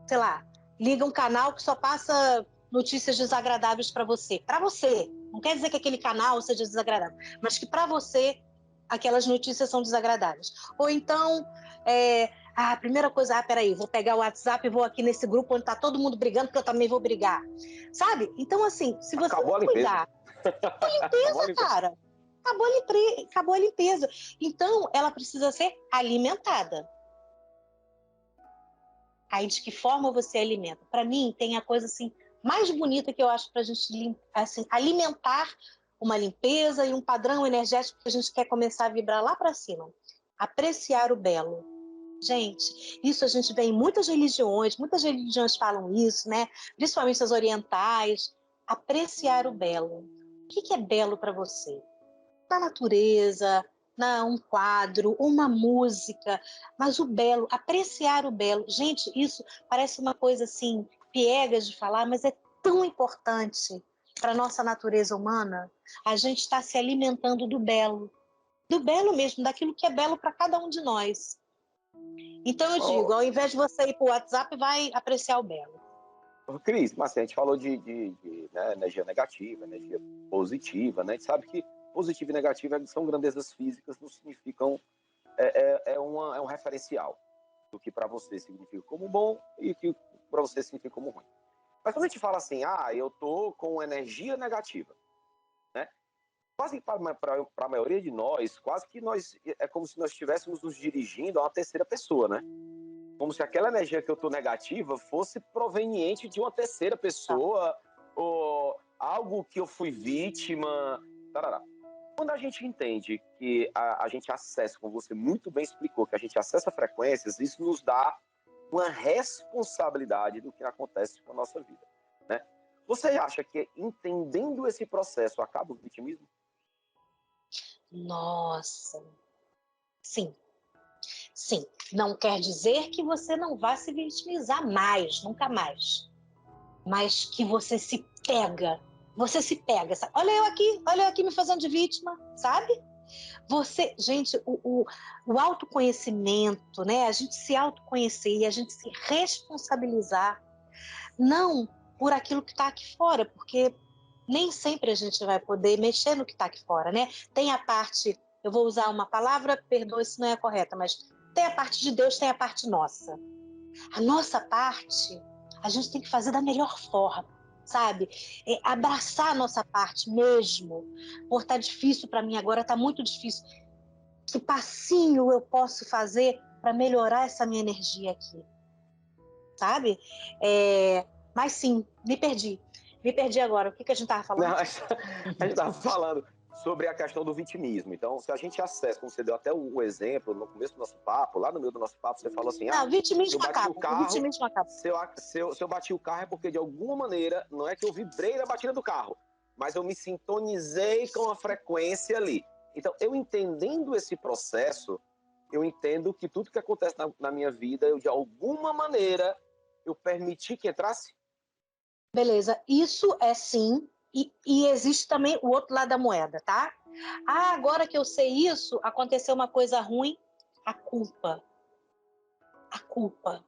sei lá, liga um canal que só passa notícias desagradáveis para você. Para você. Não quer dizer que aquele canal seja desagradável, mas que para você aquelas notícias são desagradáveis. Ou então, a primeira coisa, peraí, vou pegar o WhatsApp e vou aqui nesse grupo onde está todo mundo brigando, porque eu também vou brigar. Sabe? Então, assim, se você Acabou não cuidar... Acabou a limpeza, cara. Acabou a limpeza. Então, ela precisa ser alimentada. Aí, de que forma você alimenta? Para mim, tem a coisa assim mais bonita que eu acho para a gente assim, alimentar uma limpeza e um padrão energético que a gente quer começar a vibrar lá para cima. Apreciar o belo. Gente, isso a gente vê em muitas religiões falam isso, né? Principalmente as orientais. Apreciar o belo. O que é belo para você? Na natureza, um quadro, uma música, mas o belo, apreciar o belo. Gente, isso parece uma coisa assim, piegas de falar, mas é tão importante para a nossa natureza humana. A gente está se alimentando do belo mesmo, daquilo que é belo para cada um de nós. Então eu digo, ao invés de você ir para o WhatsApp, vai apreciar o belo. Cris, mas a gente falou de né, energia negativa, energia positiva, né? A gente sabe que positiva e negativa são grandezas físicas, não significam... é um referencial do que para você significa como bom e que para você significa como ruim. Mas quando a gente fala assim, eu tô com energia negativa, né? Quase para a maioria de nós, quase que é como se nós estivéssemos nos dirigindo a uma terceira pessoa, né? Como se aquela energia que eu tô negativa fosse proveniente de uma terceira pessoa ou algo que eu fui vítima. Tarará. Quando a gente entende que a gente acessa, como você muito bem explicou, que a gente acessa frequências, isso nos dá uma responsabilidade do que acontece com a nossa vida, né? Você acha que entendendo esse processo acaba o vitimismo? Nossa, sim. Sim, não quer dizer que você não vá se vitimizar mais, nunca mais. Mas que você se pega. Sabe? Olha eu aqui me fazendo de vítima, sabe? Gente, o autoconhecimento, né? A gente se autoconhecer e a gente se responsabilizar, não por aquilo que está aqui fora, porque nem sempre a gente vai poder mexer no que está aqui fora, né? Tem a parte, eu vou usar uma palavra, perdoe se não é correta, mas tem a parte de Deus, tem a parte nossa. A nossa parte, a gente tem que fazer da melhor forma, sabe? Abraçar a nossa parte mesmo. Por tá difícil para mim agora, tá muito difícil. Que passinho eu posso fazer para melhorar essa minha energia aqui, sabe? Mas sim, me perdi. Me perdi agora. O que a gente estava falando? Não, a gente estava falando sobre a questão do vitimismo. Então, se a gente acessa, como você deu até o exemplo no começo do nosso papo, lá no meio do nosso papo, você falou assim, não, vitimismo se eu bati o carro, vitimismo acaba. Se eu bati o carro é porque, de alguma maneira, não é que eu vibrei na batida do carro, mas eu me sintonizei com a frequência ali. Então, eu entendendo esse processo, eu entendo que tudo que acontece na minha vida, eu, de alguma maneira, eu permiti que entrasse. Beleza, isso é sim, e existe também o outro lado da moeda, tá? Agora que eu sei isso, aconteceu uma coisa ruim, a culpa. A culpa.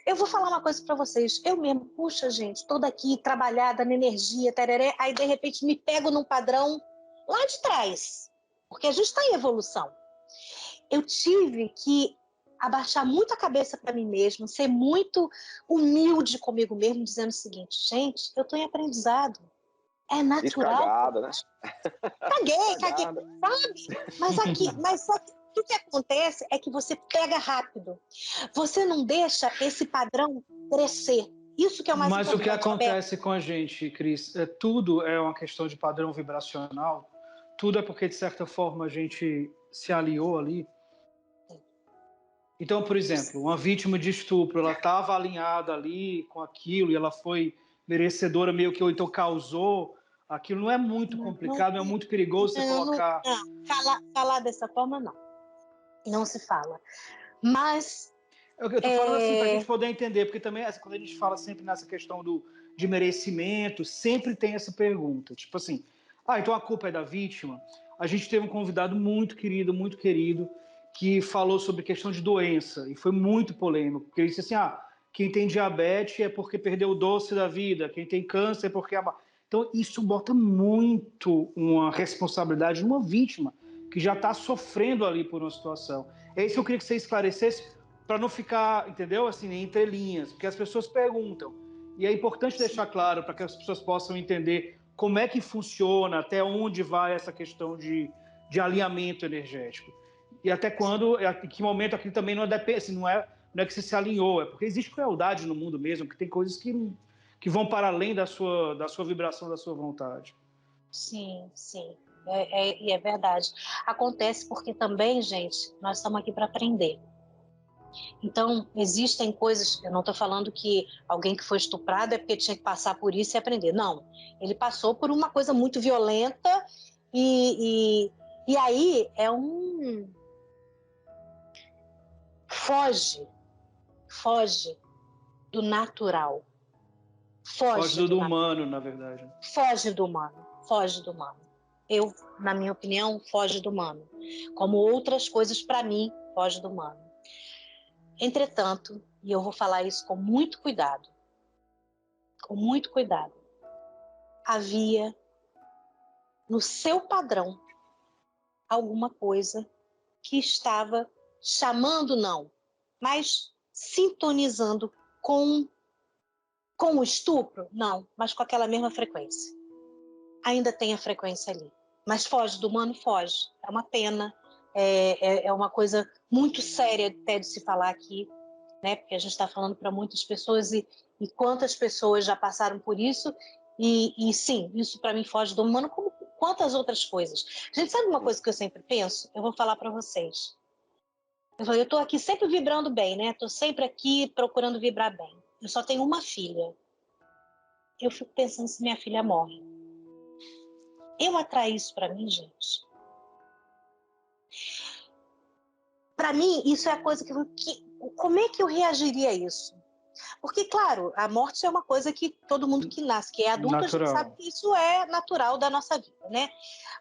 Eu vou falar uma coisa para vocês, eu mesmo, puxa gente, toda aqui trabalhada na energia, tereré, aí de repente me pego num padrão lá de trás, porque a gente está em evolução. Eu tive que abaixar muito a cabeça para mim mesmo, ser muito humilde comigo mesmo, dizendo o seguinte, gente, eu estou em aprendizado. É natural. Descagada, né? Caguei, sabe? Mas só que o que acontece é que você pega rápido. Você não deixa esse padrão crescer. Isso que é o mais importante. Mas o que acontece com a gente, Cris, tudo é uma questão de padrão vibracional, tudo é porque, de certa forma, a gente se aliou ali. Então, por exemplo, uma vítima de estupro, ela estava alinhada ali com aquilo e ela foi merecedora meio que, ou então causou aquilo. Não é muito complicado, não é muito perigoso você colocar... Não, falar dessa forma, não. Não se fala. Mas... Eu estou falando assim, para a gente poder entender, porque também, quando a gente fala sempre nessa questão de merecimento, sempre tem essa pergunta. Tipo assim, então a culpa é da vítima? A gente teve um convidado muito querido, que falou sobre questão de doença, e foi muito polêmico, porque ele disse assim, quem tem diabetes é porque perdeu o doce da vida, quem tem câncer é porque... Então, isso bota muito uma responsabilidade numa vítima, que já está sofrendo ali por uma situação. É isso que eu queria que você esclarecesse, para não ficar, entendeu? Assim, entre linhas, porque as pessoas perguntam. E é importante deixar claro para que as pessoas possam entender como é que funciona, até onde vai essa questão de alinhamento energético. E até quando, em que momento aquilo também não é, assim, não é que você se alinhou, é porque existe crueldade no mundo mesmo, que tem coisas que vão para além da sua vibração, da sua vontade. Sim, sim. E é verdade. Acontece porque também, gente, nós estamos aqui para aprender. Então, existem coisas, eu não estou falando que alguém que foi estuprado é porque tinha que passar por isso e aprender. Não, ele passou por uma coisa muito violenta e aí é um... Foge do natural. Foge do humano, na verdade. Foge do humano. Eu, na minha opinião, foge do humano. Como outras coisas, para mim, foge do humano. Entretanto, e eu vou falar isso com muito cuidado, havia no seu padrão alguma coisa que estava chamando, não, mas sintonizando com o estupro? Não, mas com aquela mesma frequência. Ainda tem a frequência ali. Mas foge do humano, foge. É uma pena, é uma coisa muito séria até de se falar aqui, né? Porque a gente está falando para muitas pessoas e quantas pessoas já passaram por isso e sim, isso para mim foge do humano, como quantas outras coisas. A gente sabe uma coisa que eu sempre penso? Eu vou falar para vocês. Eu estou aqui sempre vibrando bem, né? Estou sempre aqui procurando vibrar bem. Eu só tenho uma filha. Eu fico pensando se minha filha morre. Eu atraí isso para mim, gente? Para mim, isso é a coisa que... Como é que eu reagiria a isso? Porque, claro, a morte é uma coisa que todo mundo que nasce, que é adulto, natural. A gente sabe que isso é natural da nossa vida, né?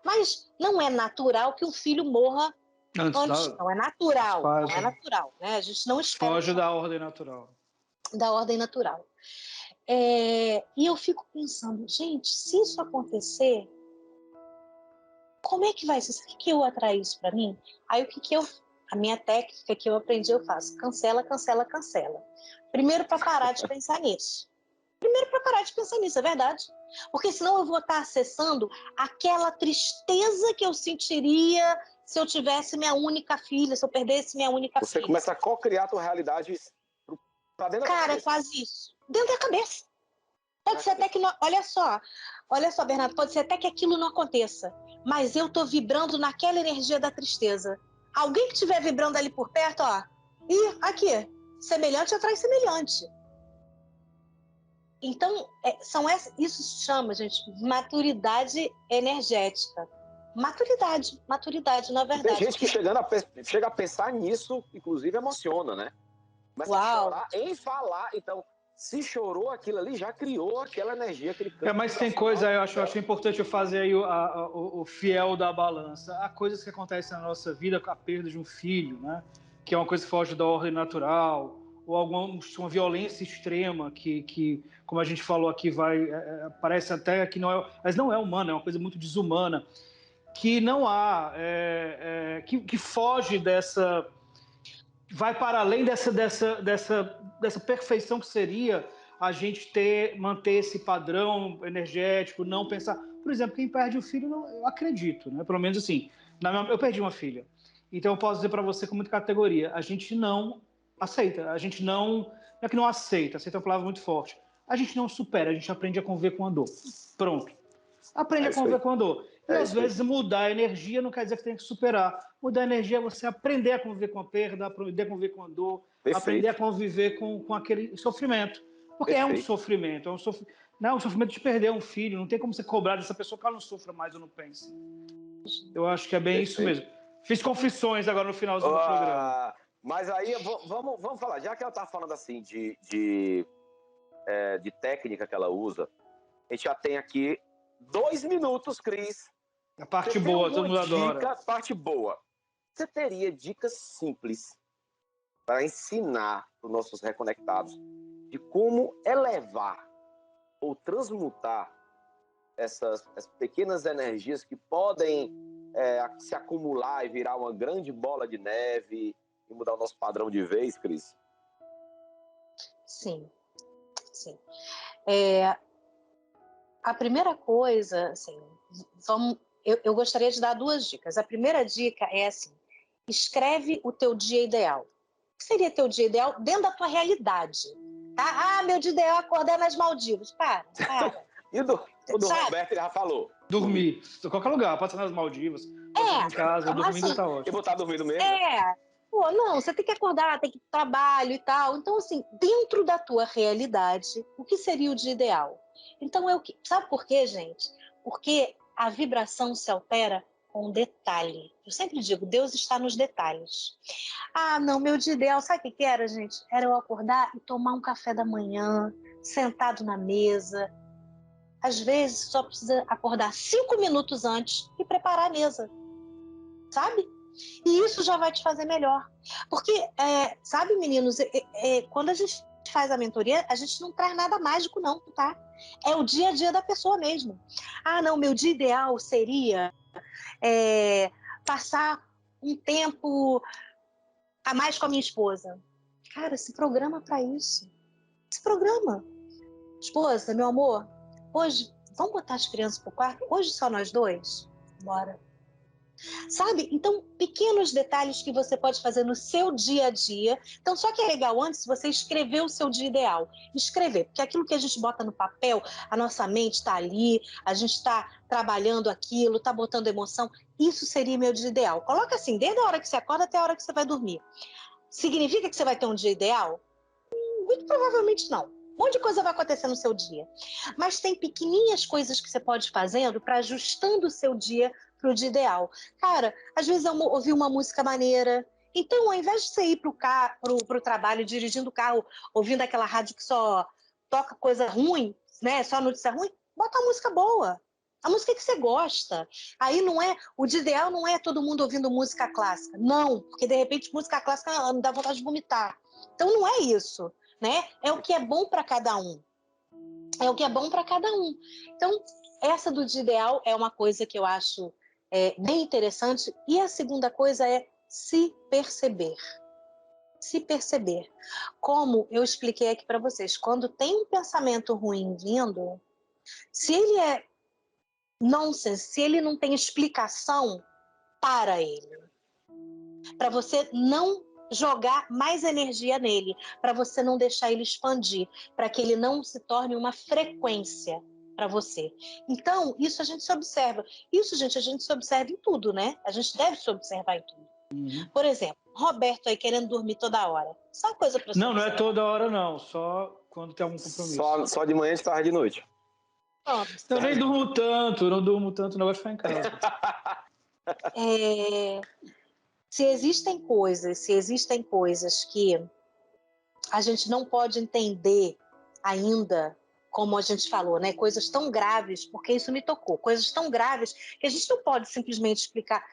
Mas não é natural que um filho morra antes. Não é natural, não é natural, né? A gente não espera. Foge da ordem natural. Da ordem natural. E eu fico pensando, gente, se isso acontecer, como é que vai ser? Será que eu atrair isso para mim? Aí a minha técnica que eu aprendi, eu faço cancela, cancela, cancela. Primeiro para parar de pensar nisso. É verdade. Porque senão eu vou estar acessando aquela tristeza que eu sentiria se eu tivesse minha única filha, se eu perdesse minha única filha. Você começa a co-criar a tua realidade pra dentro da tua cabeça. É quase isso. Dentro da cabeça. Pode ser até que não... Olha só, Bernardo, pode ser até que aquilo não aconteça, mas eu tô vibrando naquela energia da tristeza. Alguém que estiver vibrando ali por perto, ó, e aqui, semelhante atrai semelhante. Então, isso se chama, gente, maturidade energética. Maturidade, na verdade. Tem gente que chega a pensar nisso, inclusive emociona, né? Começa a chorar em falar, então... Se chorou aquilo ali, já criou aquela energia, aquele campo. Mas tem coisa, eu acho importante eu fazer aí o fiel da balança. Há coisas que acontecem na nossa vida com a perda de um filho, né? Que é uma coisa que foge da ordem natural, ou uma violência extrema que como a gente falou aqui, parece até que não é, mas não é humana, é uma coisa muito desumana, que não há, que foge dessa... vai para além dessa perfeição que seria a gente manter esse padrão energético, não pensar... Por exemplo, quem perde o filho, eu acredito, né? Pelo menos assim, eu perdi uma filha. Então eu posso dizer para você com muita categoria, a gente não aceita, a gente não é que não aceita é uma palavra muito forte, a gente não supera, a gente aprende a conviver com a dor. Pronto. Aprende a conviver com a dor. E às vezes mudar a energia não quer dizer que tem que superar. Mudar a energia é você aprender a conviver com a perda, aprender a conviver com a dor, aprender a conviver com aquele sofrimento. Porque é um sofrimento. Não é um sofrimento de perder um filho. Não tem como você cobrar dessa pessoa que ela não sofra mais ou não pense. Eu acho que é bem isso mesmo. Fiz confissões agora no finalzinho do programa. Mas aí, vamos falar. Já que ela tá falando assim de técnica que ela usa, a gente já tem aqui 2 minutos, Cris. A parte boa, todo mundo adora. Parte boa. Você teria dicas simples para ensinar para os nossos reconectados de como elevar ou transmutar essas pequenas energias que podem se acumular e virar uma grande bola de neve e mudar o nosso padrão de vez, Cris? Sim. A primeira coisa, assim, eu gostaria de dar 2 dicas. A primeira dica é assim, escreve o teu dia ideal. O que seria teu dia ideal dentro da tua realidade? Tá? Meu dia ideal é acordar nas Maldivas. Para. E o do Roberto, ele já falou. Dormir. Em qualquer lugar, pode ser nas Maldivas, pode ser em casa, dormindo assim, tá ótimo. Eu vou estar dormindo mesmo? Não, você tem que acordar, tem que ir pro trabalho e tal. Então, assim, dentro da tua realidade, o que seria o dia ideal? Então, sabe por quê, gente? Porque a vibração se altera com detalhe. Eu sempre digo, Deus está nos detalhes. Não, meu dia ideal, sabe o que era, gente? Era eu acordar e tomar um café da manhã, sentado na mesa. Às vezes, só precisa acordar 5 minutos antes e preparar a mesa. Sabe? E isso já vai te fazer melhor. Porque, sabe, meninos, quando a gente faz a mentoria, a gente não traz nada mágico, não, tá? É o dia a dia da pessoa mesmo. Não, meu dia ideal seria passar um tempo a mais com a minha esposa. Cara, se programa para isso. Se programa. Esposa, meu amor, hoje, vamos botar as crianças pro quarto? Hoje só nós 2? Bora. Sabe? Então, pequenos detalhes que você pode fazer no seu dia a dia. Então, só que é legal antes você escrever o seu dia ideal. Escrever, porque aquilo que a gente bota no papel, a nossa mente está ali, a gente está trabalhando aquilo, está botando emoção. Isso seria meu dia ideal. Coloca assim, desde a hora que você acorda até a hora que você vai dormir. Significa que você vai ter um dia ideal? Muito provavelmente não. Um monte de coisa vai acontecer no seu dia. Mas tem pequenininhas coisas que você pode ir fazendo para ajustando o seu dia para o dia ideal. Cara, às vezes eu ouvi uma música maneira. Então, ao invés de você ir pro trabalho, dirigindo o carro, ouvindo aquela rádio que só toca coisa ruim, né? Só notícia ruim, bota uma música boa. A música que você gosta. Aí o dia ideal não é todo mundo ouvindo música clássica. Não, porque de repente música clássica me dá vontade de vomitar. Então não é isso, né? É o que é bom para cada um. é o que é bom para cada um. Então, essa do dia ideal é uma coisa que eu acho bem interessante. E a segunda coisa é se perceber. Se perceber. Como eu expliquei aqui para vocês, quando tem um pensamento ruim vindo, se ele é nonsense, se ele não tem explicação, para ele. Para você não jogar mais energia nele, para você não deixar ele expandir, para que ele não se torne uma frequência para você. Então, isso a gente se observa. Isso, gente, a gente se observa em tudo, né? A gente deve se observar em tudo. Por exemplo, Roberto aí querendo dormir toda hora. Só uma coisa para você. Não é toda hora, não. Só quando tem algum compromisso. Só de manhã, de tarde e de noite. Eu nem durmo tanto, não durmo tanto, não gosto de ficar em casa. Se existem coisas que a gente não pode entender ainda, como a gente falou, né? Coisas tão graves, porque isso me tocou, coisas tão graves que a gente não pode simplesmente explicar.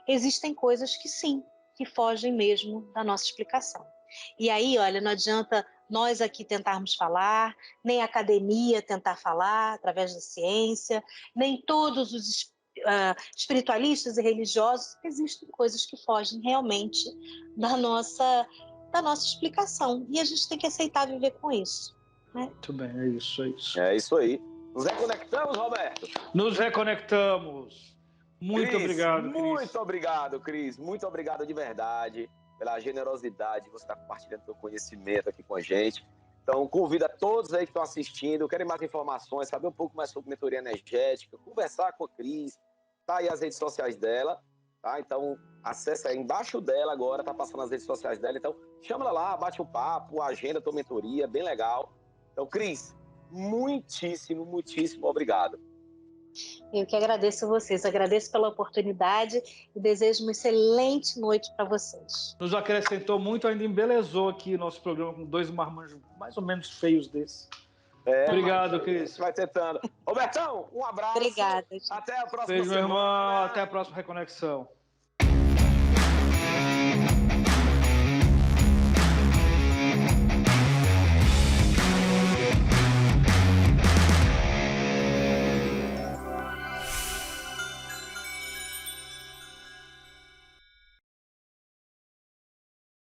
Existem coisas que sim, que fogem mesmo da nossa explicação. E aí, olha, não adianta nós aqui tentarmos falar, nem a academia tentar falar através da ciência, nem todos os espiritualistas e religiosos. Existem coisas que fogem realmente da nossa explicação. E a gente tem que aceitar viver com isso. Né? Muito bem, é isso. É isso aí. Nos reconectamos, Roberto? Nos reconectamos. Muito obrigado, Cris. Muito obrigado, Cris. Muito obrigado de verdade pela generosidade de você estar compartilhando seu conhecimento aqui com a gente. Então, convido a todos aí que estão assistindo, querem mais informações, saber um pouco mais sobre mentoria energética, conversar com a Cris, tá aí as redes sociais dela, tá? Então, acessa aí embaixo dela agora, tá passando as redes sociais dela. Então, chama ela lá, bate um papo, agenda tua mentoria, bem legal. Então, Cris, muitíssimo obrigado. Eu que agradeço vocês, agradeço pela oportunidade e desejo uma excelente noite para vocês. Nos acrescentou muito, ainda embelezou aqui nosso programa com 2 marmanjos mais ou menos feios desses. Obrigado, Cris. Vai tentando. Robertão, um abraço. Obrigada, gente. Até a próxima Beijo, semana. meu irmão. Até a próxima reconexão.